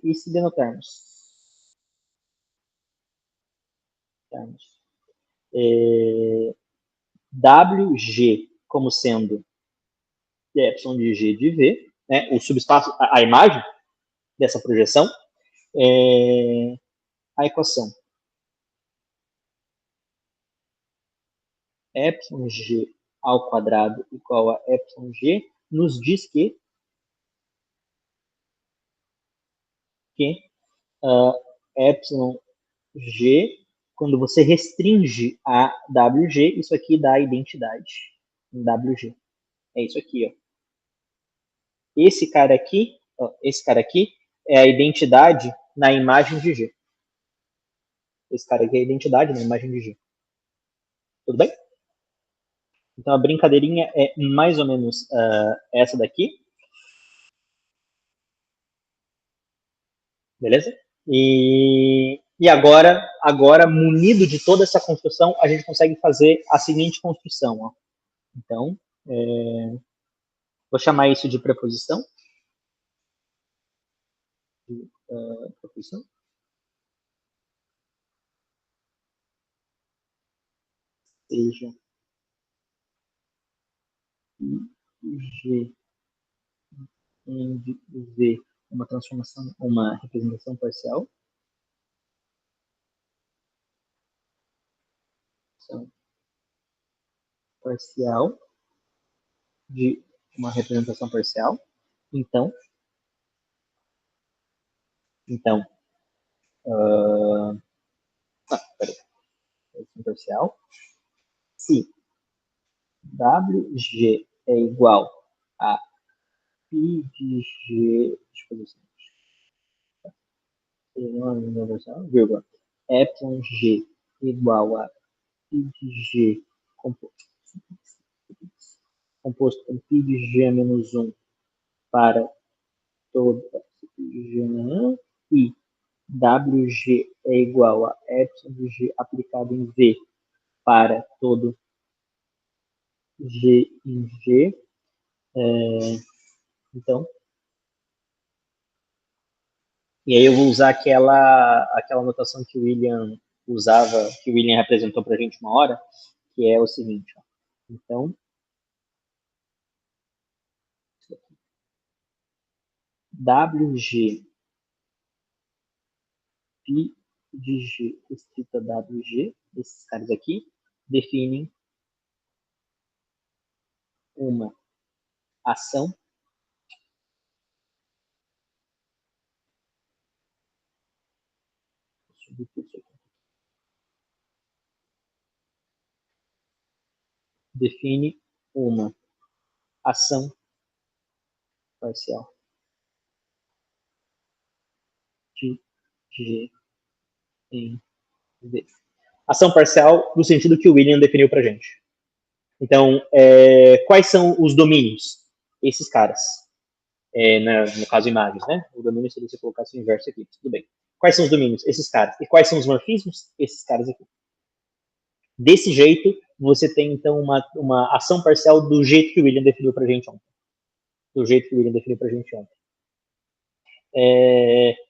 A: e se denotarmos WG como sendo epsilon de G de V, né, o subespaço, a imagem dessa projeção, a equação epsilon G ao quadrado igual a epsilon G nos diz que epsilon G, quando você restringe a WG, isso aqui dá a identidade em WG. É isso aqui, ó. Esse cara aqui é a identidade na imagem de G. Esse cara aqui é a identidade na imagem de G. Tudo bem? Então a brincadeirinha é mais ou menos essa daqui. Beleza? E agora, munido de toda essa construção, a gente consegue fazer a seguinte construção. Ó. Então, vou chamar isso de preposição. Preposição. Seja G em V uma transformação, uma representação parcial. Parcial de uma representação parcial. Então, peraí. Parcial. Se WG é igual a π de G, deixa eu fazer assim, vírgula, epsilon G igual a π de G composto com π de G menos 1 para toda G e WG é igual a epsilon de G aplicado em V para todo G em G. Então, e aí eu vou usar aquela notação que o William usava, que o William representou para a gente uma hora, que é o seguinte. Ó. Então, WG π de G escrita WG, esses caras aqui, definem uma ação define uma ação parcial de G em V. Ação parcial no sentido que o William definiu para a gente. Então, quais são os domínios? Esses caras. No caso, imagens, né? O domínio seria se você colocasse o inverso aqui. Tudo bem. Quais são os domínios? Esses caras. E quais são os morfismos? Esses caras aqui. Desse jeito, você tem, então, uma ação parcial do jeito que o William definiu para a gente ontem.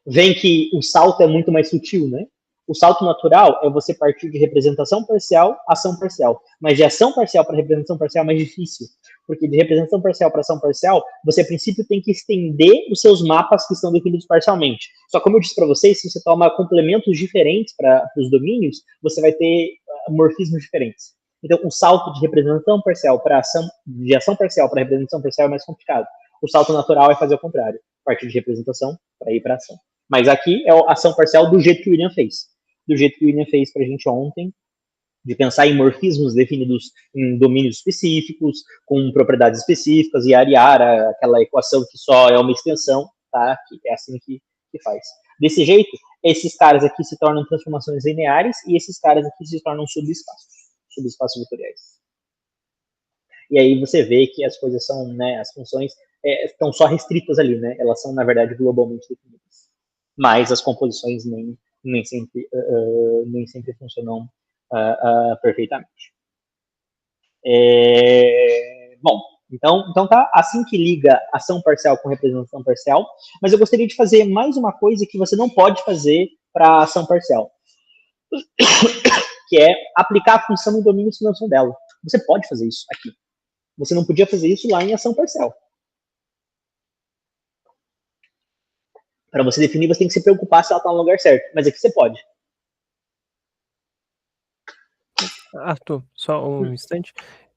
A: Vem que o salto é muito mais sutil, né? O salto natural é você partir de representação parcial a ação parcial. Mas de ação parcial para representação parcial é mais difícil. Porque de representação parcial para ação parcial, você, a princípio, tem que estender os seus mapas que estão definidos parcialmente. Só como eu disse para vocês, se você toma complementos diferentes para os domínios, você vai ter morfismos diferentes. Então, o salto de representação parcial para ação, de ação parcial para representação parcial é mais complicado. O salto natural é fazer o contrário. Partir de representação para ir para ação. Mas aqui é a ação parcial do jeito que o William fez. Do jeito que o William fez para a gente ontem, de pensar em morfismos definidos em domínios específicos, com propriedades específicas, e arear aquela equação que só é uma extensão, tá? Que é assim que faz. Desse jeito, esses caras aqui se tornam transformações lineares e esses caras aqui se tornam subespaços vetoriais. E aí você vê que as coisas são, né, as funções estão só restritas ali, né? Elas são, na verdade, globalmente definidas. Mas as composições nem sempre funcionam perfeitamente. Bom, então tá assim que liga ação parcial com representação parcial, mas eu gostaria de fazer mais uma coisa que você não pode fazer para ação parcial, que é aplicar a função em domínios que não são dela. Você pode fazer isso aqui. Você não podia fazer isso lá em ação parcial. Para você definir, você tem que se preocupar se ela está no lugar certo, mas aqui você pode.
B: Arthur, só um instante.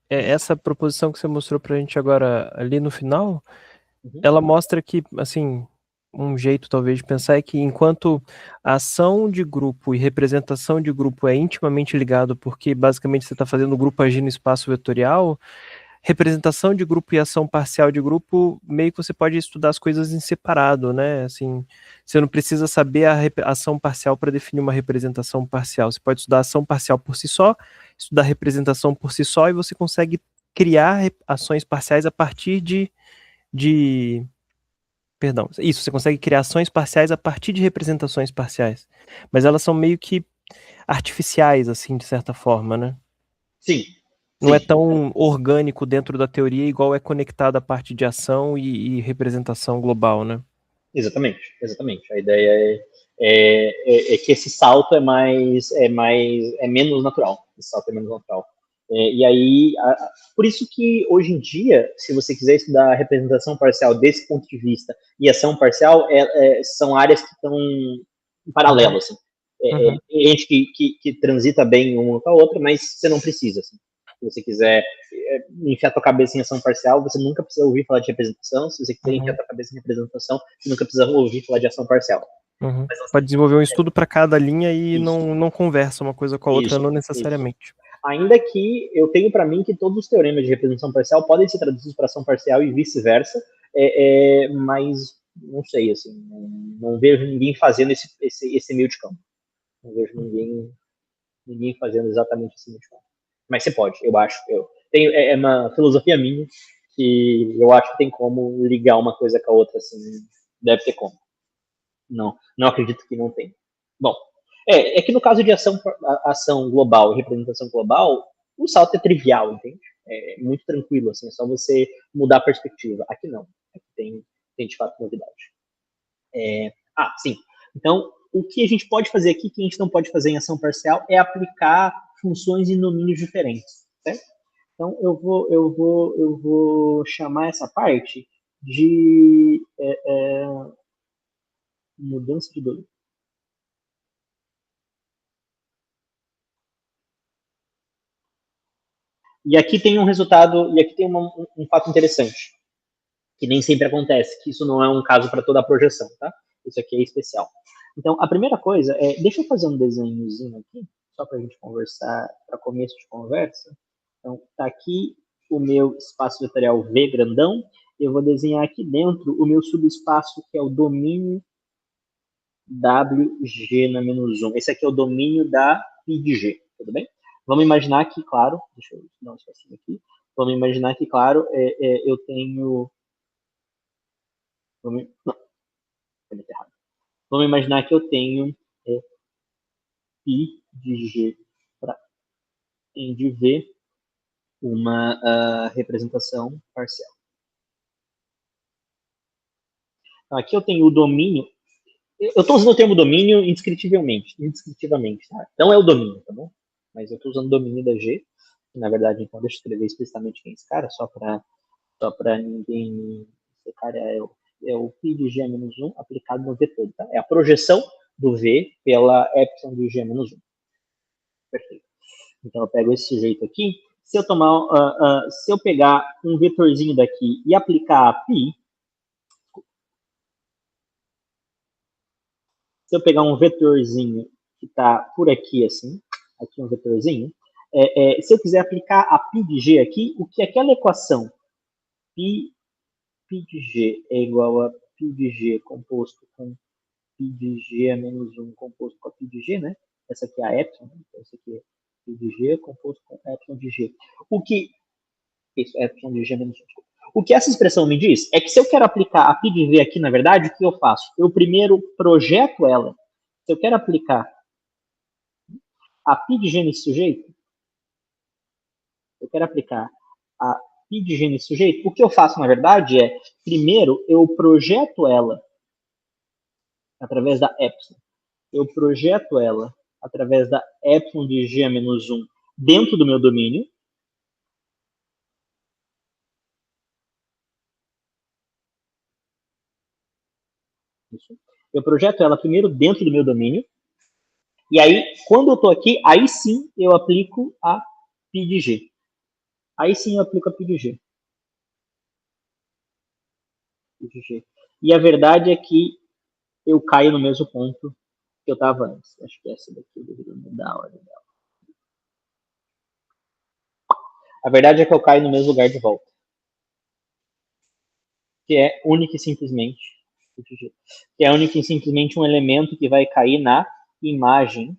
B: Essa proposição que você mostrou para a gente agora ali no final, ela mostra que, assim, um jeito talvez de pensar é que enquanto a ação de grupo e representação de grupo é intimamente ligado, porque basicamente você está fazendo o grupo agir no espaço vetorial, representação de grupo e ação parcial de grupo, meio que você pode estudar as coisas em separado, né? Assim, você não precisa saber a ação parcial para definir uma representação parcial. Você pode estudar a ação parcial por si só, estudar a representação por si só, e você consegue criar ações parciais a partir Perdão, isso, você consegue criar ações parciais a partir de representações parciais. Mas elas são meio que artificiais, assim, de certa forma, né?
A: Sim.
B: Não é tão orgânico dentro da teoria, igual é conectado a parte de ação e representação global, né?
A: Exatamente. A ideia é que esse salto é menos natural. Esse salto é menos natural. E aí, por isso que hoje em dia, se você quiser estudar a representação parcial desse ponto de vista e ação parcial, são áreas que estão em paralelo, assim. Tem gente que transita bem uma com a outra, mas você não precisa, assim. Se você quiser enfiar tua cabeça em ação parcial, você nunca precisa ouvir falar de representação. Se você quiser enfiar tua cabeça em representação, você nunca precisa ouvir falar de ação parcial.
B: Pode desenvolver um estudo para cada linha e não conversa uma coisa com a outra, não necessariamente.
A: Ainda que eu tenho para mim que todos os teoremas de representação parcial podem ser traduzidos para ação parcial e vice-versa, mas não sei, assim, não vejo ninguém fazendo esse meio de campo. Não vejo ninguém fazendo exatamente esse meio de campo. Mas você pode, eu acho. É uma filosofia minha que eu acho que tem como ligar uma coisa com a outra, assim, deve ter como. Não acredito que não tem. Bom, que no caso de ação global e representação global, o salto é trivial, entende? É muito tranquilo, assim, é só você mudar a perspectiva. Aqui não. Aqui tem de fato novidade. Sim. Então, o que a gente pode fazer aqui, que a gente não pode fazer em ação parcial, é aplicar funções em domínios diferentes, certo? Então, eu vou chamar essa parte de mudança de domínio. E aqui tem um resultado, e aqui tem um fato interessante, que nem sempre acontece, que isso não é um caso para toda a projeção, tá? Isso aqui é especial. Então, a primeira coisa deixa eu fazer um desenhozinho aqui, só para a gente conversar, para começo de conversa. Então, tá aqui o meu espaço vetorial V grandão, eu vou desenhar aqui dentro o meu subespaço, que é o domínio WG na menos 1. Esse aqui é o domínio da π de G, tudo bem? Vamos imaginar que, claro, deixa eu dar um espacinho aqui. Vamos imaginar que, claro, eu tenho. Não, foi errado. Vamos imaginar que eu tenho π de G para n de V, uma representação parcial. Então, aqui eu tenho o domínio. Eu estou usando o termo domínio indescritivelmente, tá? Não é o domínio, tá bom? Mas eu estou usando o domínio da G. Na verdade, então, deixa eu escrever explicitamente quem é esse cara, só para ninguém. Esse cara é o π de G menos 1 aplicado no V todo, tá? É a projeção do V pela epsilon de G menos 1. Perfeito. Então, eu pego esse sujeito aqui. Se eu pegar um vetorzinho daqui e aplicar a π, se eu pegar um vetorzinho que está por aqui, assim, aqui um vetorzinho, se eu quiser aplicar a π de G aqui, o que aquela equação π de G é igual a π de G composto com π de G a menos 1 composto com a π de G, né? Essa aqui é a epsilon, né? Então, essa aqui é π de G composto com epsilon de G. O que... Isso, epsilon de G menos 1. O que essa expressão me diz é que se eu quero aplicar a P de V aqui, na verdade, o que eu faço? Eu primeiro projeto ela. Se eu quero aplicar a P de G nesse sujeito, eu quero aplicar a P de G nesse sujeito, o que eu faço, na verdade, é, primeiro, eu projeto ela através da epsilon. Eu projeto ela através da epsilon de G a menos 1 dentro do meu domínio. Isso. Eu projeto ela primeiro dentro do meu domínio. E aí, quando eu estou aqui, aí sim eu aplico a P de G. Aí sim eu aplico a P de G. P de G. E a verdade é que eu caio no mesmo ponto que eu estava antes. Acho que essa daqui eu deveria mudar a ordem dela. A verdade é que eu caio no mesmo lugar de volta. Que é única e simplesmente que é única e simplesmente um elemento que vai cair na imagem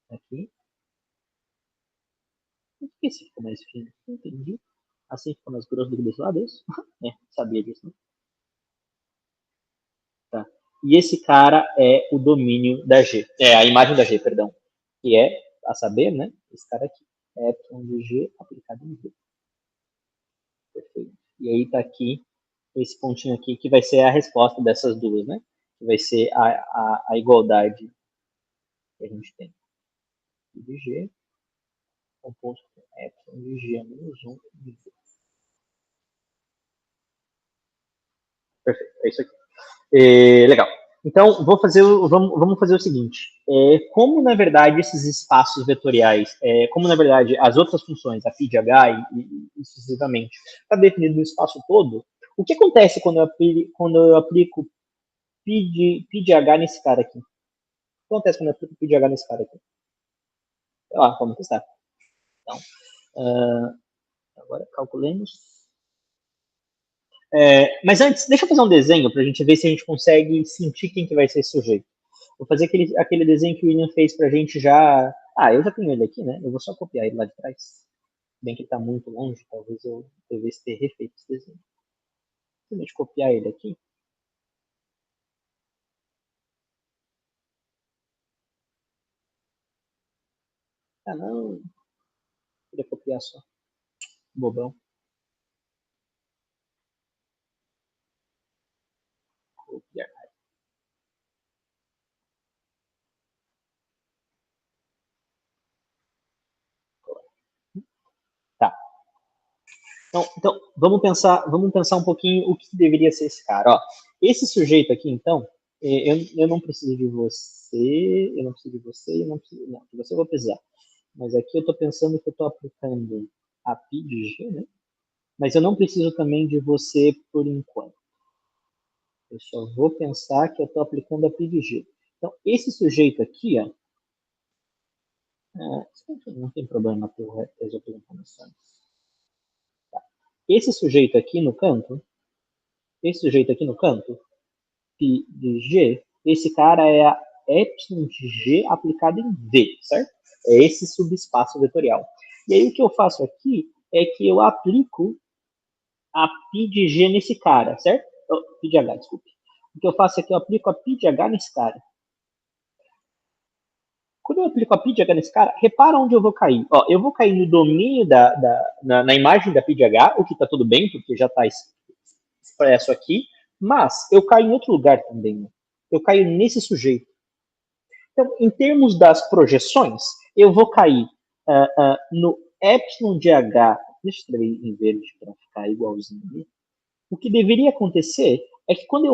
A: aqui. Por que esse ficou mais fino? Não entendi. Assim ficou mais grosso do que desse lado, é isso? É, sabia disso, né? Tá. E esse cara é o domínio da G. É, a imagem da G, perdão. Que é, a saber, né? Esse cara aqui. É epsilon de G aplicado em V. Perfeito. E aí tá aqui, esse pontinho aqui, que vai ser a resposta dessas duas, né? Que vai ser a igualdade que a gente tem. De G composto com epsilon de G menos 1 de V. Perfeito, é isso aqui. Legal. Então, vamos fazer o seguinte. Como, na verdade, esses espaços vetoriais, como, na verdade, as outras funções, a phi de h e sucessivamente, está definido no espaço todo, o que acontece quando eu aplico π de h nesse cara aqui? O que acontece quando eu aplico π de h nesse cara aqui? Sei lá, vamos testar. Então, agora calculemos. Mas antes, deixa eu fazer um desenho para a gente ver se a gente consegue sentir quem que vai ser esse sujeito. Vou fazer aquele desenho que o William fez para a gente já... Ah, eu já tenho ele aqui, né? Eu vou só copiar ele lá de trás. Se bem que ele está muito longe, talvez eu devesse ter refeito esse desenho. Simplesmente copiar ele aqui. Ah, não. Queria copiar só. Bobão. Copiar. Tá. Então vamos pensar um pouquinho o que deveria ser esse cara. Ó, esse sujeito aqui, então, eu não preciso de você, eu não preciso de você, eu não preciso, não, de você eu vou precisar. Mas aqui eu estou pensando que eu estou aplicando a P de G, né? Mas eu não preciso também de você por enquanto. Eu só vou pensar que eu estou aplicando a P de G. Então, esse sujeito aqui, ó, não tem problema ter as outras informações. Tá. Esse sujeito aqui no canto, P de G, esse cara é a epsilon de G aplicado em V, certo? É esse subespaço vetorial. E aí o que eu faço aqui é que eu aplico a P de G nesse cara, certo? P de H, desculpe. O que eu faço é que eu aplico a P de H nesse cara. Quando eu aplico a P de H nesse cara, repara onde eu vou cair. Ó, eu vou cair no domínio na imagem da P de H, o que está tudo bem, porque já está expresso aqui, mas eu caio em outro lugar também. Né? Eu caio nesse sujeito. Então, em termos das projeções, eu vou cair no epsilon de H. Deixa eu escrever em verde para ficar igualzinho ali. O que deveria acontecer é que quando eu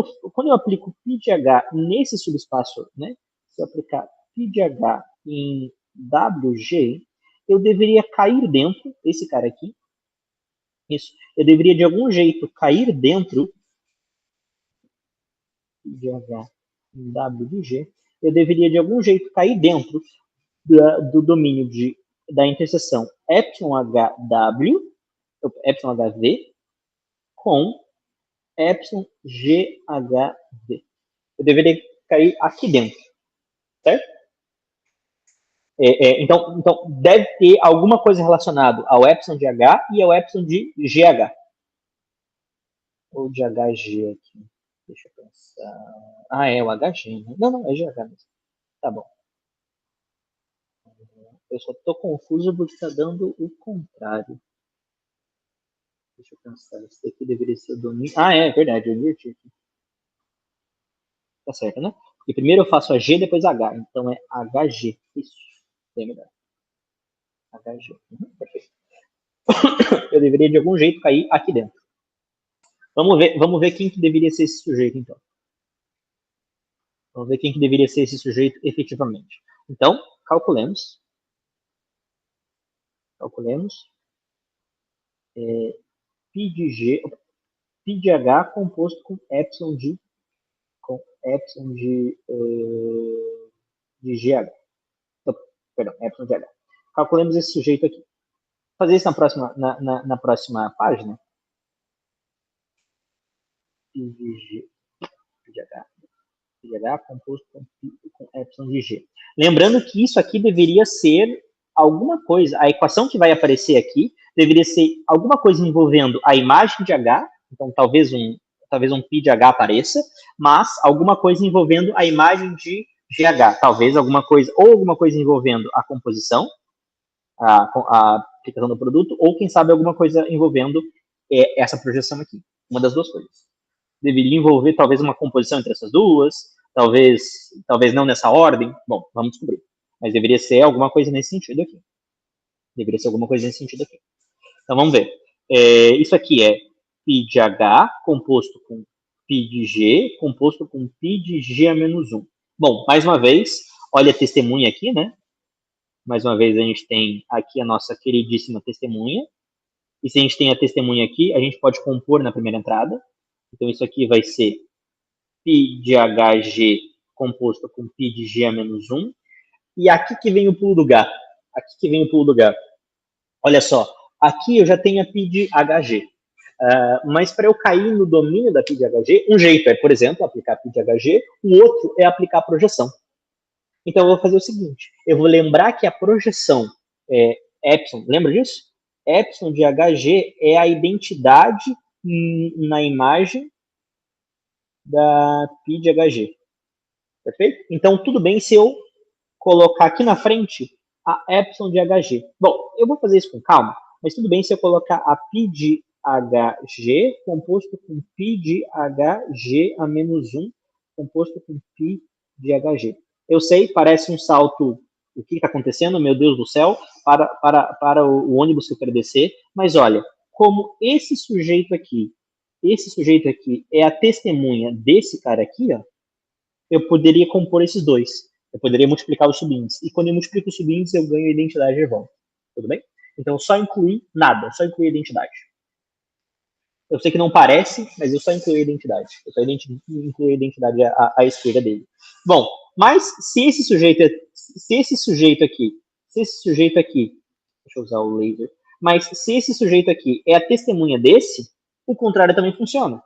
A: aplico π de H nesse subespaço, né, se eu aplicar π de H em WG, eu deveria cair dentro, esse cara aqui, isso, eu deveria de algum jeito cair dentro de H em WG, eu deveria de algum jeito cair dentro do domínio da interseção εHW, εHV, com εGHV. Eu deveria cair aqui dentro, certo? Então, deve ter alguma coisa relacionada ao epsilon de H e ao epsilon de GH. Ou de HG aqui. Deixa eu pensar. Ah, é o HG, né? Não, é GH mesmo. Tá bom. Eu só tô confuso porque tá dando o contrário. Deixa eu pensar. Esse aqui deveria ser o domínio. Ah, é verdade, eu inverti aqui. Tá certo, né? Porque primeiro eu faço a G, depois H. Então é HG. Isso. Bem melhor. HG. Perfeito. Eu deveria de algum jeito cair aqui dentro. Vamos ver quem que deveria ser esse sujeito, então. Vamos ver quem que deveria ser esse sujeito efetivamente. Então, calculemos. Pi de G, Pi de H composto com epsilon de GH. Perdão, epsilon de H. Calculemos esse sujeito aqui. Vou fazer isso na próxima página. Pi de H composto com epsilon de G. Lembrando que isso aqui deveria ser alguma coisa. A equação que vai aparecer aqui deveria ser alguma coisa envolvendo a imagem de H. Então, talvez um Pi de H apareça, mas alguma coisa envolvendo a imagem de GH. Talvez alguma coisa envolvendo a composição, a aplicação do produto, ou quem sabe alguma coisa envolvendo essa projeção aqui. Uma das duas coisas. Deveria envolver talvez uma composição entre essas duas, talvez não nessa ordem. Bom, vamos descobrir. Mas deveria ser alguma coisa nesse sentido aqui. Então vamos ver. Isso aqui é Pi de H composto com Pi de G composto com Pi de G a menos 1. Bom, mais uma vez, olha a testemunha aqui, né? Mais uma vez a gente tem aqui a nossa queridíssima testemunha. E se a gente tem a testemunha aqui, a gente pode compor na primeira entrada. Então isso aqui vai ser Pi de HG composto com Pi de G a menos 1. E aqui que vem o pulo do gato. Olha só, aqui eu já tenho a Pi de HG. Mas para eu cair no domínio da Pi de HG, um jeito é, por exemplo, aplicar Pi de HG, o outro é aplicar a projeção. Então eu vou fazer o seguinte, eu vou lembrar que a projeção é epsilon, lembra disso? Epsilon de HG é a identidade na imagem da Pi de HG. Perfeito? Então tudo bem se eu colocar aqui na frente a epsilon de HG. Bom, eu vou fazer isso com calma, mas tudo bem se eu colocar a Pi de HG composto com Pi de HG a menos 1 composto com Pi de HG. Eu sei, parece um salto, o que está acontecendo, meu Deus do céu, para o ônibus que eu quero descer, mas olha, como esse sujeito aqui é a testemunha desse cara aqui, ó, eu poderia compor esses dois. Eu poderia multiplicar os subíndices. E quando eu multiplico os subíndices, eu ganho a identidade de volta. Tudo bem? Então, só incluir nada, só incluir a identidade. Eu sei que não parece, mas eu só incluí a identidade. Eu só incluí a identidade à esquerda dele. Bom, mas se esse sujeito aqui, deixa eu usar o laser, mas se esse sujeito aqui é a testemunha desse, o contrário também funciona.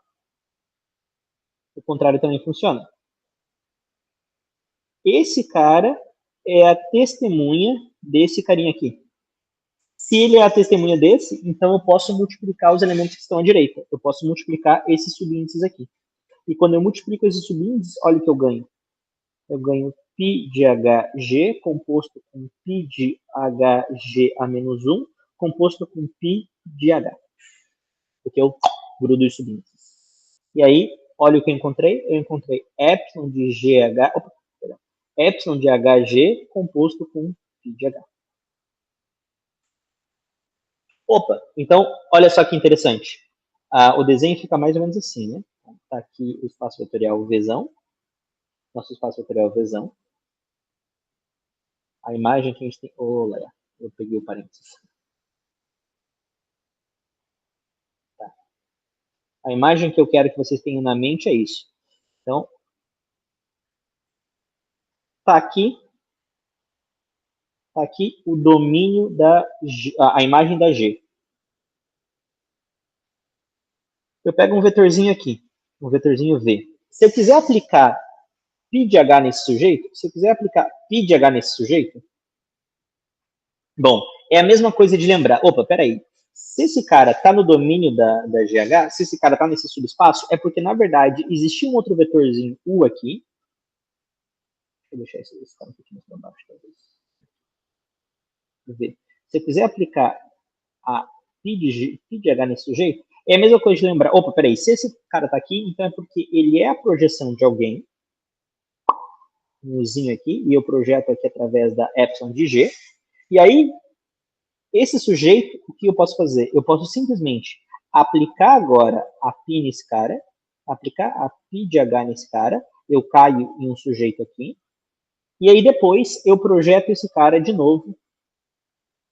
A: Esse cara é a testemunha desse carinha aqui. Se ele é a testemunha desse, então eu posso multiplicar os elementos que estão à direita. Eu posso multiplicar esses subíndices aqui. E quando eu multiplico esses subíndices, olha o que eu ganho. Eu ganho Pi de HG composto com Pi de HG a menos 1 composto com Pi de H. Porque eu grudo os subíndices. E aí, olha o que eu encontrei. Eu encontrei epsilon de epsilon de HG composto com Pi de H. Opa, então, olha só que interessante. O desenho fica mais ou menos assim, né? Está aqui o espaço vetorial Vzão. Nosso espaço vetorial Vzão. A imagem que a gente tem... Olha, eu peguei o parênteses. Tá. A imagem que eu quero que vocês tenham na mente é isso. Então, está aqui o domínio a imagem da G. Eu pego um vetorzinho aqui, um vetorzinho V. Se eu quiser aplicar Pi de H nesse sujeito, Bom, é a mesma coisa de lembrar. Opa, peraí. Se esse cara está no domínio da GH, se esse cara está nesse subespaço, é porque, na verdade, existia um outro vetorzinho U aqui. Deixa eu deixar esse cara um pouquinho mais para baixo, talvez. Ver. Se eu quiser aplicar a π de H nesse sujeito, é a mesma coisa de lembrar. Opa, peraí. Se esse cara está aqui, então é porque ele é a projeção de alguém, um Uzinho aqui, e eu projeto aqui através da epsilon de G. E aí, esse sujeito, o que eu posso fazer? Eu posso simplesmente aplicar agora a π nesse cara, aplicar a π de H nesse cara, eu caio em um sujeito aqui, e aí depois eu projeto esse cara de novo.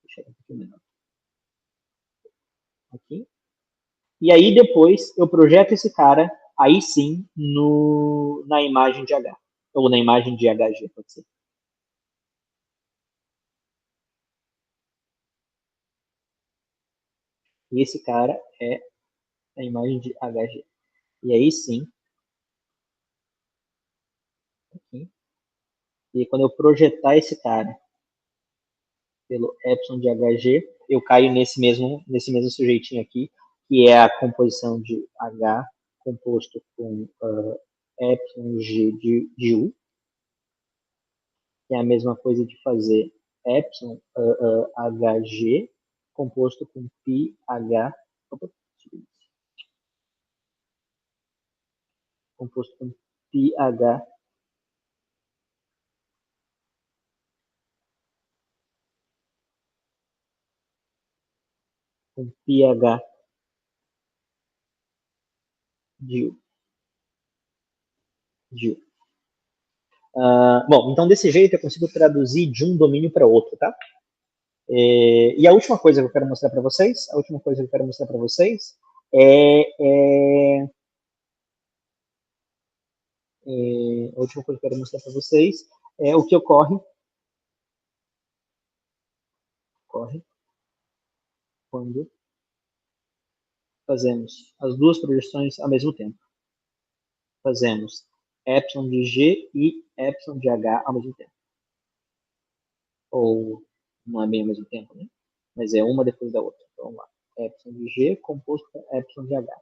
A: Deixa eu ver aqui melhor. Aqui. E aí depois eu projeto esse cara, aí sim, na imagem de H. Ou na imagem de HG, pode ser. E esse cara é a imagem de HG. E aí sim, aqui. E quando eu projetar esse cara pelo epsilon de HG, eu caio nesse mesmo sujeitinho aqui, que é a composição de H composto com epsilon G de U, que é a mesma coisa de fazer epsilon HG composto com pi H, composto com pi H com pi H de U. Bom, então desse jeito eu consigo traduzir de um domínio para outro, tá? E a última coisa que eu quero mostrar para vocês, a última coisa que eu quero mostrar para vocês a última coisa que eu quero mostrar para vocês é o que ocorre quando fazemos as duas projeções ao mesmo tempo. Fazemos epsilon de G e epsilon de H ao mesmo tempo. Ou não é bem ao mesmo tempo, né? Mas é uma depois da outra. Então, vamos lá. Epsilon de G composto com epsilon de H.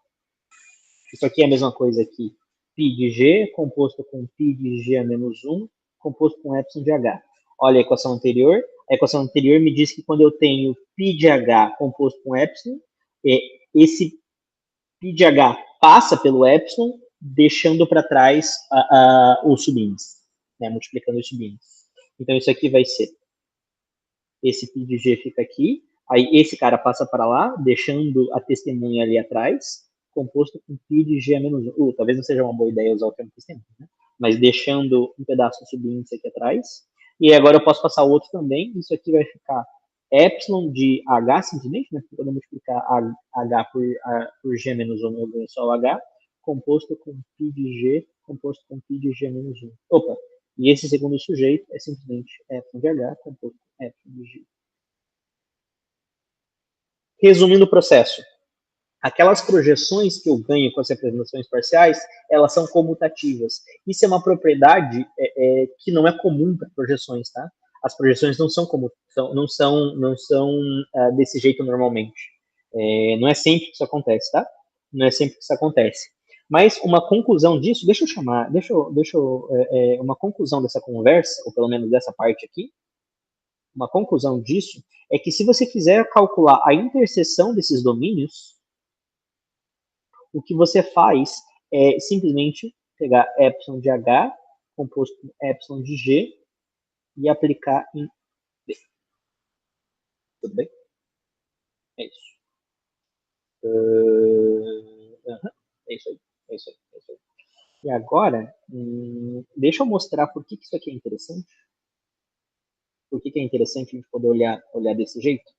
A: Isso aqui é a mesma coisa que π de G composto com π de G a menos 1 composto com epsilon de H. Olha a equação anterior. A equação anterior me diz que quando eu tenho π de H composto com epsilon, esse π de H passa pelo epsilon, deixando para trás os subíndices, né, multiplicando os subíndices. Então, isso aqui vai ser, esse π de G fica aqui, aí esse cara passa para lá, deixando a testemunha ali atrás, composto com π de G a menos 1. Talvez não seja uma boa ideia usar o termo testemunha, né? Mas deixando um pedaço do subíndice aqui atrás. E agora eu posso passar o outro também, isso aqui vai ficar epsilon de H, simplesmente, né? Quando eu multiplicar H por G menos 1, eu ganho só o H, composto com π de G, composto com π de G menos 1. Opa! E esse segundo sujeito é simplesmente epsilon de H, composto com epsilon de G. Resumindo o processo, aquelas projeções que eu ganho com as representações parciais, elas são comutativas. Isso é uma propriedade que não é comum para projeções, tá? As projeções não são desse jeito normalmente. Não é sempre que isso acontece, tá? Não é sempre que isso acontece. Mas uma conclusão disso, uma conclusão dessa conversa, ou pelo menos dessa parte aqui, uma conclusão disso é que se você quiser calcular a interseção desses domínios, o que você faz é simplesmente pegar epsilon de H composto com epsilon de G e aplicar em B. Tudo bem? É isso. É isso aí. É isso aí. É isso aí. E agora, deixa eu mostrar por que isso aqui é interessante. Por que é interessante a gente poder olhar desse jeito?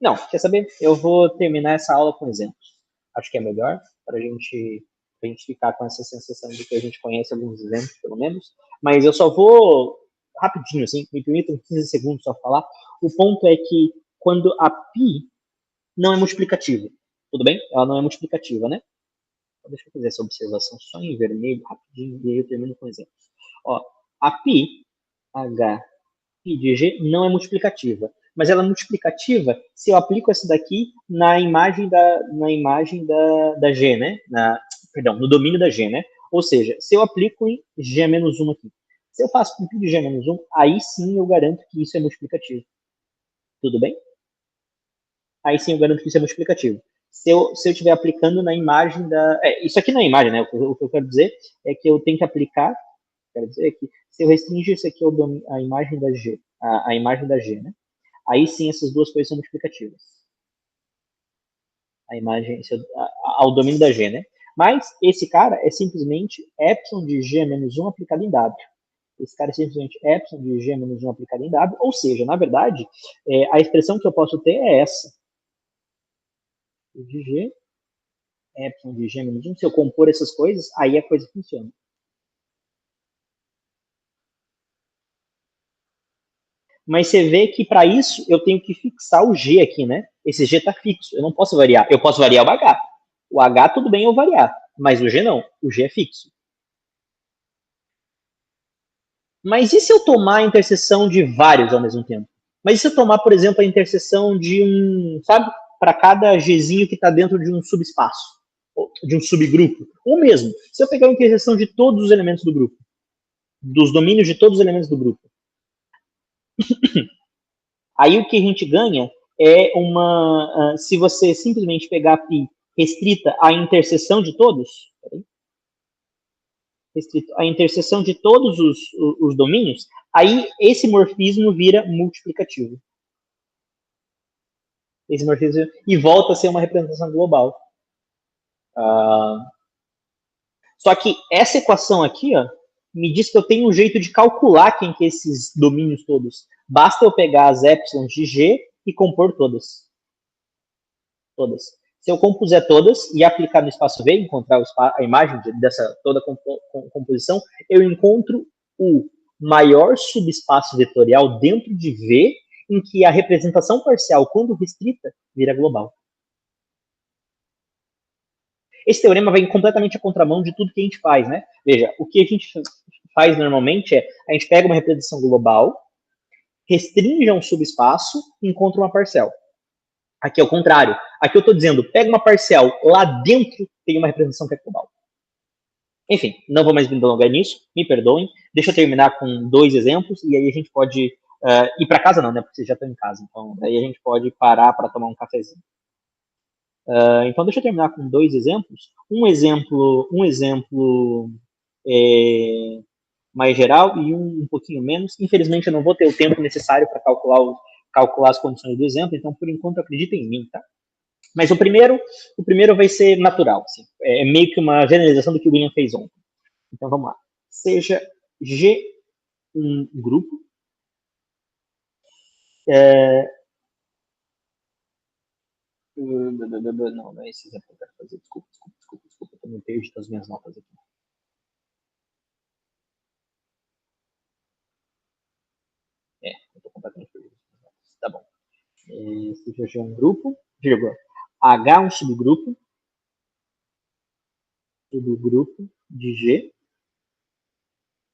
A: Não, quer saber? Eu vou terminar essa aula com exemplos. Acho que é melhor para a gente ficar com essa sensação de que a gente conhece alguns exemplos, pelo menos. Mas eu só vou, rapidinho, assim, me permitam 15 segundos só falar. O ponto é que quando a π não é multiplicativa, tudo bem? Ela não é multiplicativa, né? Então, deixa eu fazer essa observação só em vermelho, rapidinho, e aí eu termino com exemplos. Ó, a π H Φ de G não é multiplicativa, mas ela é multiplicativa se eu aplico essa daqui na imagem da G, né? Perdão, no domínio da G, né? Ou seja, se eu aplico em G-1 aqui, se eu faço com π de G-1, aí sim eu garanto que isso é multiplicativo. Tudo bem? Aí sim eu garanto que isso é multiplicativo. Se eu estiver aplicando na imagem da... isso aqui não é imagem, né? O que eu quero dizer é que eu tenho que aplicar, quero dizer que se eu restringir isso aqui a imagem da G, a imagem da G, né? Aí sim essas duas coisas são multiplicativas. A imagem, ao domínio da G, né? Mas esse cara é simplesmente epsilon de G-1 aplicado em W. Esse cara é simplesmente epsilon de G-1 aplicado em W, ou seja, na verdade, a expressão que eu posso ter é essa. De G, epsilon de G-1, se eu compor essas coisas, aí a coisa funciona. Mas você vê que para isso eu tenho que fixar o G aqui, né? Esse G está fixo, eu não posso variar. Eu posso variar o H. O H tudo bem eu variar, mas o G não. O G é fixo. Mas e se eu tomar a interseção de vários ao mesmo tempo? Mas e se eu tomar, por exemplo, a interseção de sabe, para cada Gzinho que está dentro de um subespaço, de um subgrupo? Ou mesmo, se eu pegar a interseção de todos os elementos do grupo, dos domínios de todos os elementos do grupo, aí o que a gente ganha é se você simplesmente pegar π restrita à interseção de todos, a interseção de todos os domínios, aí esse morfismo vira multiplicativo. Esse morfismo e volta a ser uma representação global. Só que essa equação aqui, ó, me diz que eu tenho um jeito de calcular quem que é esses domínios todos. Basta eu pegar as épsilons de G e compor todas. Todas. Se eu compuser todas e aplicar no espaço V, encontrar a imagem dessa toda composição, eu encontro o maior subespaço vetorial dentro de V, em que a representação parcial, quando restrita, vira global. Esse teorema vai completamente à contramão de tudo que a gente faz, né? Veja, o que a gente faz normalmente é a gente pega uma representação global, restringe a um subespaço e encontra uma parcial. Aqui é o contrário. Aqui eu estou dizendo, pega uma parcial, lá dentro tem uma representação que é global. Enfim, não vou mais me delongar nisso, me perdoem. Deixa eu terminar com 2 exemplos e aí a gente pode ir para casa não, né? Porque vocês já estão em casa. Então, aí a gente pode parar para tomar um cafezinho. Então, deixa eu terminar com 2 exemplos. Um exemplo mais geral e um pouquinho menos. Infelizmente, eu não vou ter o tempo necessário para calcular as condições do exemplo, então, por enquanto, acredita em mim, tá? Mas o primeiro vai ser natural. Assim. É meio que uma generalização do que o William fez ontem. Então, vamos lá. Seja G um grupo. Não é esse exemplo que eu quero fazer. Desculpa. Eu me perdi das minhas notas aqui. Eu estou completamente perdido. Tá bom. Seja G um grupo, vírgula, H um subgrupo de G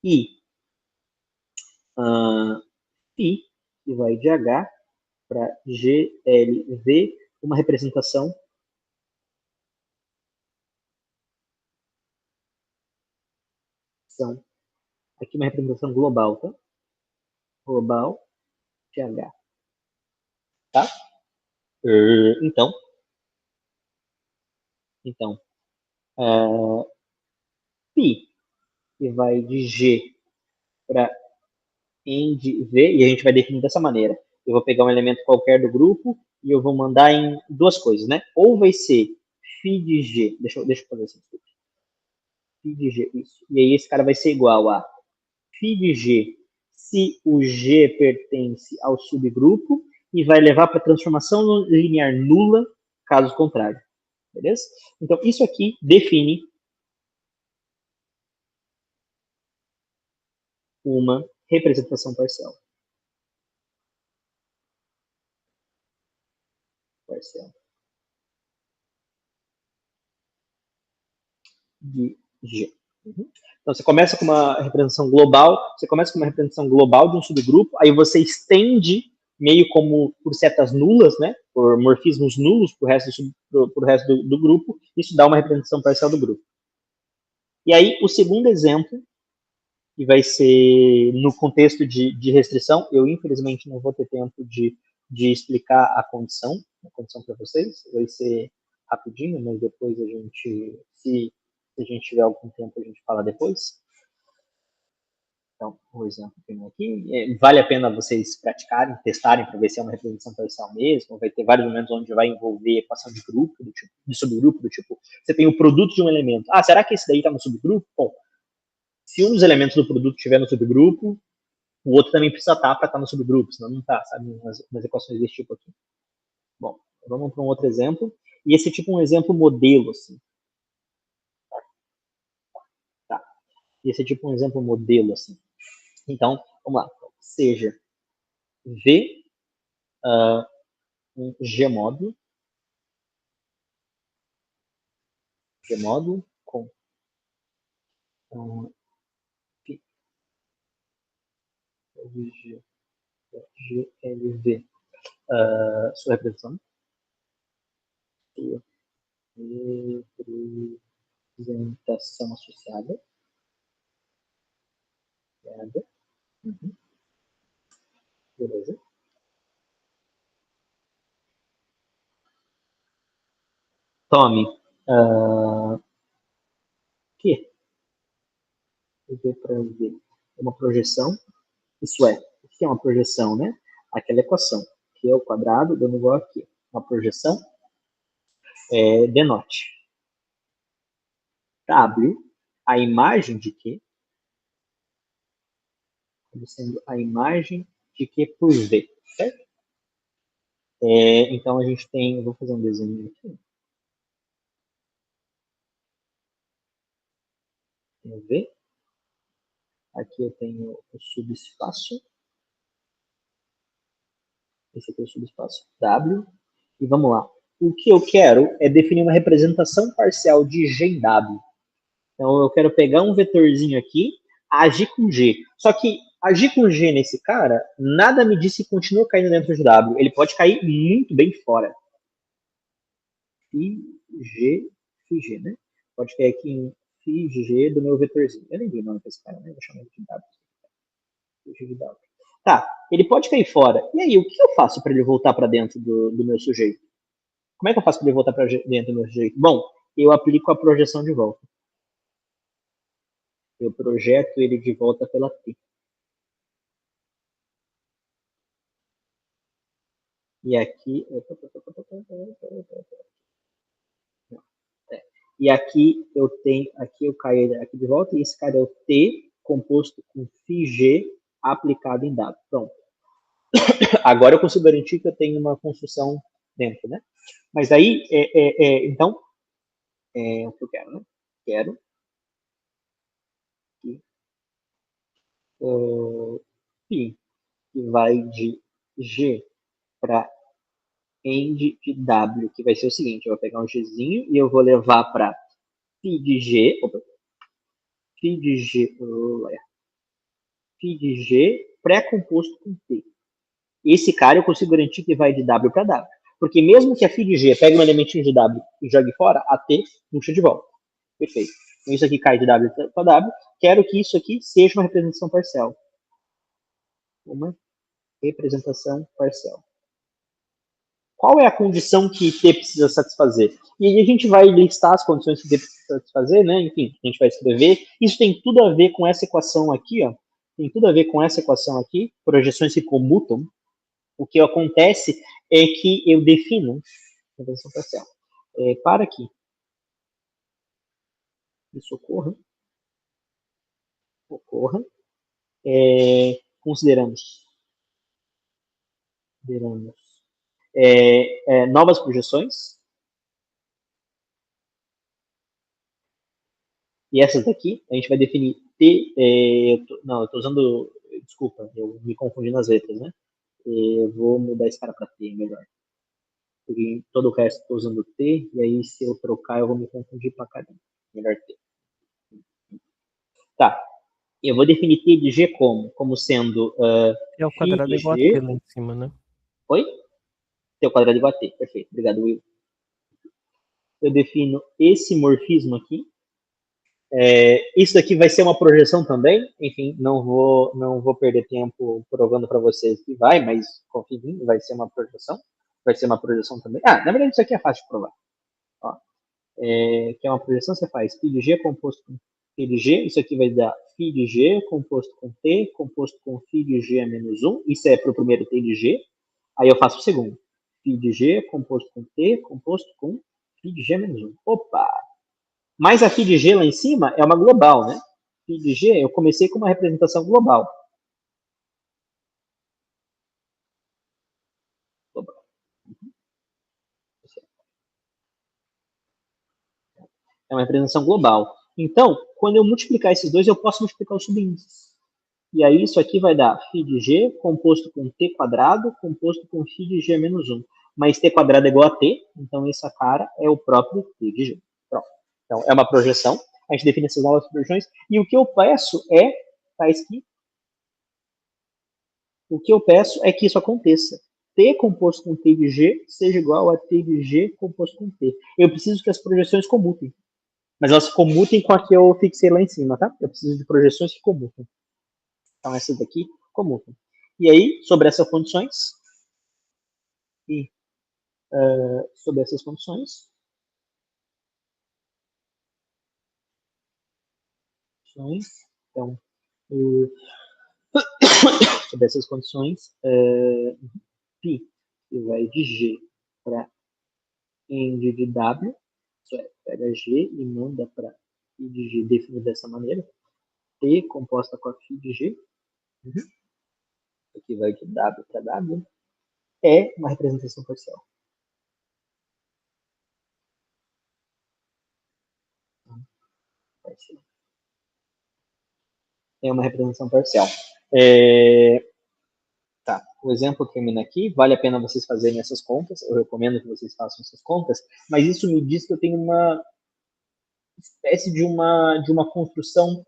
A: e I, que vai de H para GLV, uma representação aqui uma representação global, tá? Global de H. Tá? Então, π, que vai de G para N de V, e a gente vai definir dessa maneira. Eu vou pegar um elemento qualquer do grupo e eu vou mandar em duas coisas, né? Ou vai ser φ de G, deixa eu fazer assim, desculpa. Φ de G, isso. E aí esse cara vai ser igual a φ de G se o G pertence ao subgrupo e vai levar para transformação linear nula, caso contrário. Beleza? Então, isso aqui define uma representação parcial. De G. Então, você começa com uma representação global, de um subgrupo, aí você estende meio como por setas nulas, né, por morfismos nulos para o resto do grupo, isso dá uma representação parcial do grupo. E aí, o segundo exemplo, que vai ser no contexto de restrição, eu infelizmente não vou ter tempo de explicar a condição para vocês, vai ser rapidinho, mas depois a gente, se a gente tiver algum tempo, a gente fala depois. Então, o exemplo que tem aqui, vale a pena vocês praticarem, testarem para ver se é uma representação parcial mesmo, vai ter vários momentos onde vai envolver equação de grupo, de subgrupo, do tipo, você tem o produto de um elemento, será que esse daí está no subgrupo? Bom, se um dos elementos do produto estiver no subgrupo, o outro também precisa estar para estar no subgrupo, senão não está, sabe, umas equações desse tipo aqui. Bom, vamos para um outro exemplo, e esse tipo é um exemplo modelo, assim. Tá. Esse é tipo um exemplo modelo, assim. Então, vamos lá. Seja V um G módulo com GLV, sua representação associada. Uhum. Beleza. Tome Q V para V uma projeção, isso é, o que é uma projeção, né? Aquela equação, que é o quadrado dando igual a Q. Uma projeção denote W, a imagem de Q, sendo a imagem de Q por V, certo? Então a gente tem, eu vou fazer um desenho aqui. Vamos ver. Aqui eu tenho o subespaço. Esse aqui é o subespaço W. E vamos lá. O que eu quero é definir uma representação parcial de G em W. Então eu quero pegar um vetorzinho aqui, agir com G. Só que agir com G nesse cara, nada me diz que continua caindo dentro de W. Ele pode cair muito bem fora. Φg, né? Pode cair aqui em Φg do meu vetorzinho. Eu nem vi o nome desse cara, né? Vou chamar ele de W. Fg de W. Tá, ele pode cair fora. E aí, o que eu faço para ele voltar para dentro do meu sujeito? Como é que eu faço para ele voltar para dentro do meu sujeito? Bom, eu aplico a projeção de volta. Eu projeto ele de volta pela T. E aqui. E aqui eu tenho. Aqui eu caio aqui de volta. E esse cara é o T composto com Φg aplicado em W. Pronto. Agora eu consigo garantir que eu tenho uma construção dentro, né? Mas aí, então, o que eu quero, né? Quero que Φ, que vai de G para end de W, que vai ser o seguinte, eu vou pegar um Gzinho e eu vou levar para Φ de G, Φ de G pré-composto com T. Esse cara eu consigo garantir que vai de W para W. Porque mesmo que a Φ de G pegue um elementinho de W e jogue fora, a T puxa de volta. Perfeito. Então isso aqui cai de W para W. Quero que isso aqui seja uma representação parcial. Uma representação parcial. Qual é a condição que T precisa satisfazer? E aí a gente vai listar as condições que T precisa satisfazer, né? Enfim, a gente vai escrever. Isso tem tudo a ver com essa equação aqui, ó. Tem tudo a ver com essa equação aqui. Projeções se comutam. O que acontece é que eu defino representação parcial. Para que isso ocorra, consideramos novas projeções. E essas daqui, a gente vai definir T. Não, eu estou usando. Desculpa, eu me confundi nas letras, né? Eu vou mudar esse cara para T, melhor. Porque em todo o resto estou usando T, e aí se eu trocar eu vou me confundir para caramba. Melhor T. Tá. Eu vou definir T de G como sendo
B: É o
A: φ
B: quadrado
A: de
B: igual a
A: G.
B: T lá em cima, né?
A: Oi? T ao quadrado igual a T. Perfeito. Obrigado, Will. Eu defino esse morfismo aqui. Isso aqui vai ser uma projeção também. Enfim, não vou perder tempo provando para vocês que vai, mas confia em mim, vai ser uma projeção. Vai ser uma projeção também. Na verdade, isso aqui é fácil de provar. Ó, que é uma projeção, você faz φ de G composto com φ de G. Isso aqui vai dar φ de G composto com T, composto com φ de G a menos 1. Isso é para o primeiro T de G. Aí eu faço o segundo. φ de G composto com T, composto com φ de G a menos 1. Opa! Mas a φ de G lá em cima é uma global, né? φ de G, eu comecei com uma representação global. É uma representação global. Então, quando eu multiplicar esses dois, eu posso multiplicar os subíndices. E aí isso aqui vai dar φ de G composto com T quadrado, composto com φ de G menos 1. Mas T quadrado é igual a T, então essa cara é o próprio T de G. Pronto. Então, é uma projeção. A gente define essas novas projeções. E o que eu peço tá aqui. O que eu peço é que isso aconteça. T composto com T de G seja igual a T de G composto com T. Eu preciso que as projeções comutem. Mas elas comutem com a que eu fixei lá em cima, tá? Eu preciso de projeções que comutem. Então, essas daqui comutam. E aí, sobre essas condições, então, sobre essas condições, π que vai de G para N de W, isso é, pega G e manda para φ de G definido dessa maneira, T composta com a φ de G, aqui vai de W para W, é uma representação parcial. É uma representação parcial. Tá, o exemplo termina aqui, vale a pena vocês fazerem essas contas, eu recomendo que vocês façam essas contas, mas isso me diz que eu tenho uma espécie de uma construção,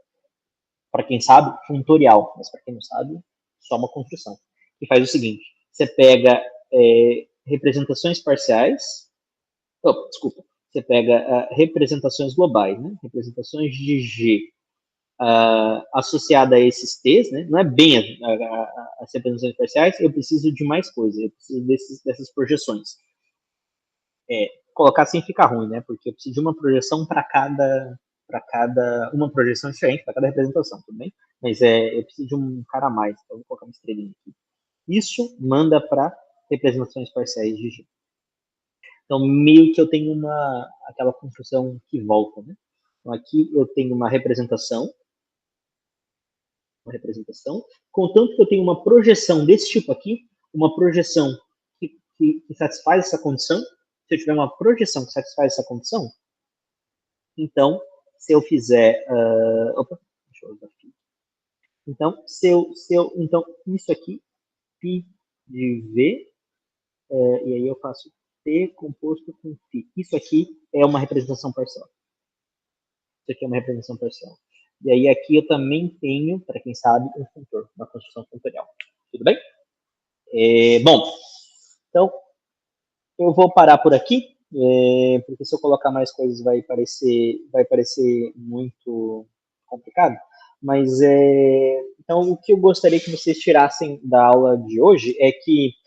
A: para quem sabe, funtorial, mas para quem não sabe, só uma construção, que faz o seguinte, você pega representações parciais, desculpa, você pega representações globais, né? Representações de G associada a esses T's, né? Não é bem as representações parciais, eu preciso de mais coisas, eu preciso dessas projeções. Colocar assim fica ruim, né? Porque eu preciso de uma projeção para cada uma projeção diferente para cada representação, tudo bem? Mas eu preciso de um cara a mais, então eu vou colocar uma estrelinha aqui. Isso manda para representações parciais de G. Então, meio que eu tenho aquela construção que volta, né? Então, aqui eu tenho uma representação, contanto que eu tenho uma projeção desse tipo aqui, uma projeção que satisfaz essa condição. Se eu tiver uma projeção que satisfaz essa condição, então, se eu fizer... deixa eu usar aqui. Então, então, isso aqui, π de V, e aí eu faço T composto com φ. Isso aqui é uma representação parcial. Isso aqui é uma representação parcial. E aí aqui eu também tenho, para quem sabe, um funtor, uma construção funtorial. Tudo bem? Bom, então eu vou parar por aqui, porque se eu colocar mais coisas vai parecer muito complicado. Mas então o que eu gostaria que vocês tirassem da aula de hoje é que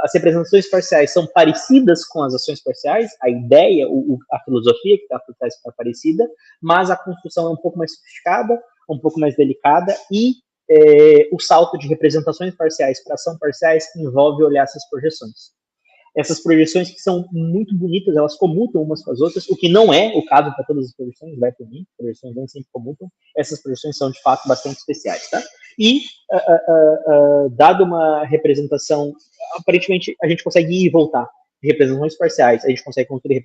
A: as representações parciais são parecidas com as ações parciais, a ideia, a filosofia que está por trás está parecida, mas a construção é um pouco mais sofisticada, um pouco mais delicada, e o salto de representações parciais para ação parciais envolve olhar essas projeções. Essas projeções que são muito bonitas, elas comutam umas com as outras, o que não é o caso para todas as projeções, vai por mim, projeções nem sempre comutam, essas projeções são de fato bastante especiais, tá? E, dado uma representação, aparentemente a gente consegue ir e voltar de representações parciais, a gente consegue construir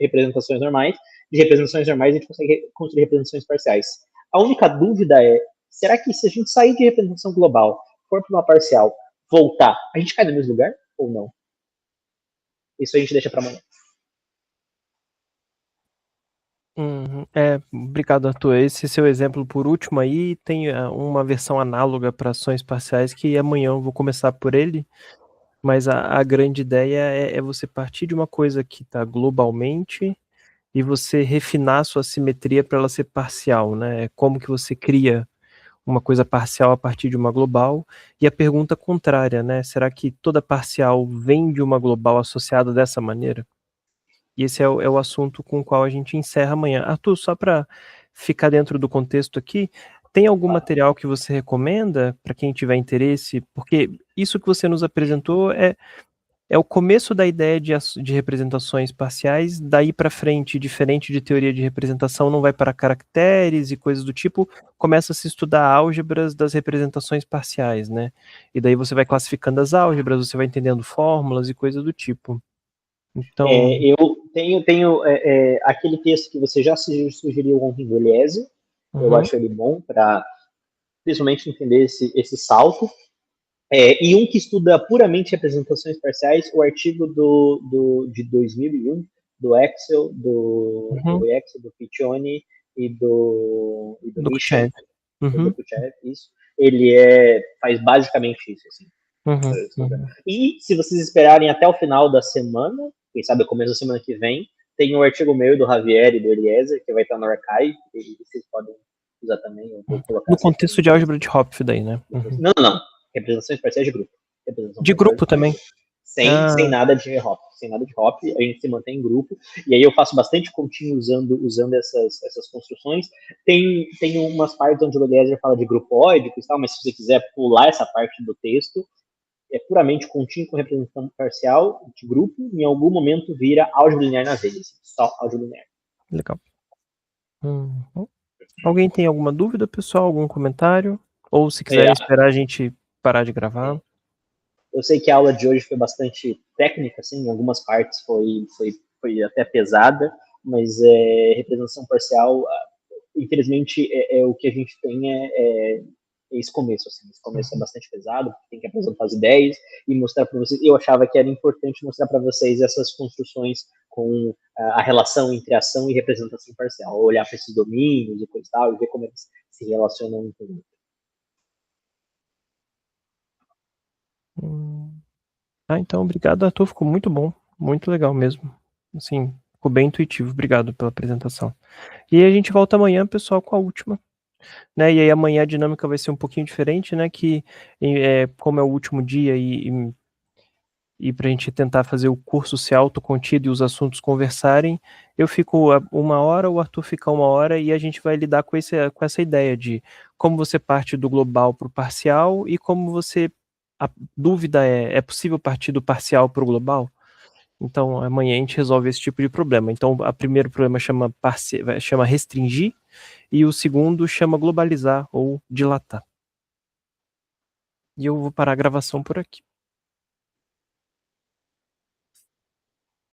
A: representações normais, de representações normais a gente consegue construir representações parciais. A única dúvida é, será que se a gente sair de representação global, for para uma parcial, voltar, a gente cai no mesmo lugar ou não? Isso a gente deixa para amanhã.
B: Obrigado, Arthur. Esse seu exemplo por último aí tem uma versão análoga para ações parciais que amanhã eu vou começar por ele, mas a grande ideia é você partir de uma coisa que está globalmente e você refinar a sua simetria para ela ser parcial, né? Como que você cria uma coisa parcial a partir de uma global, e a pergunta contrária, né? Será que toda parcial vem de uma global associada dessa maneira? E esse é o assunto com o qual a gente encerra amanhã. Arthur, só para ficar dentro do contexto aqui, tem algum material que você recomenda para quem tiver interesse? Porque isso que você nos apresentou é o começo da ideia de representações parciais, daí para frente, diferente de teoria de representação, não vai para caracteres e coisas do tipo, começa a se estudar álgebras das representações parciais, né? E daí você vai classificando as álgebras, você vai entendendo fórmulas e coisas do tipo. Então...
A: eu tenho aquele texto que você já sugeriu ontem do Eliezer, eu acho ele bom para principalmente entender esse salto. E um que estuda puramente representações parciais, o artigo de 2001, do Axel, do Piccioni e do Michel, do Kuchev, isso. Ele faz basicamente isso, assim. E se vocês esperarem até o final da semana, quem sabe o começo da semana que vem, tem um artigo meu do Javier e do Eliezer, que vai estar no archive, e vocês podem usar também. Eu vou colocar
B: no contexto de álgebra de Hopf daí, né?
A: Não. Representações parciais de grupo.
B: De grupo também?
A: Sem nada de hop. Sem nada de hop, a gente se mantém em grupo. E aí eu faço bastante continho usando essas construções. Tem umas partes onde o Eliezer fala de grupóidico e tal, mas se você quiser pular essa parte do texto, é puramente contínuo com representação parcial de grupo, em algum momento vira álgebra linear na veia, só álgebra linear.
B: Legal. Alguém tem alguma dúvida, pessoal? Algum comentário? Ou se quiser esperar a gente parar de gravar?
A: Eu sei que a aula de hoje foi bastante técnica, assim, em algumas partes foi até pesada, mas representação parcial, infelizmente, o que a gente tem esse começo, assim. Esse começo é bastante pesado, porque tem que apresentar as ideias e mostrar para vocês. Eu achava que era importante mostrar para vocês essas construções com a relação entre ação e representação parcial, olhar para esses domínios e coisa e tal, e ver como eles se relacionam um com o outro.
B: Então, obrigado, Arthur, ficou muito bom, muito legal mesmo. Assim, ficou bem intuitivo, obrigado pela apresentação. E aí a gente volta amanhã, pessoal, com a última. Né? E aí amanhã a dinâmica vai ser um pouquinho diferente, né? Que como é o último dia e para a gente tentar fazer o curso ser autocontido e os assuntos conversarem, eu fico 1 hora, o Arthur fica 1 hora e a gente vai lidar com essa ideia de como você parte do global para o parcial e como você... A dúvida é possível partir do parcial para o global? Então amanhã a gente resolve esse tipo de problema. Então o primeiro problema chama restringir e o segundo chama globalizar ou dilatar. E eu vou parar a gravação por aqui.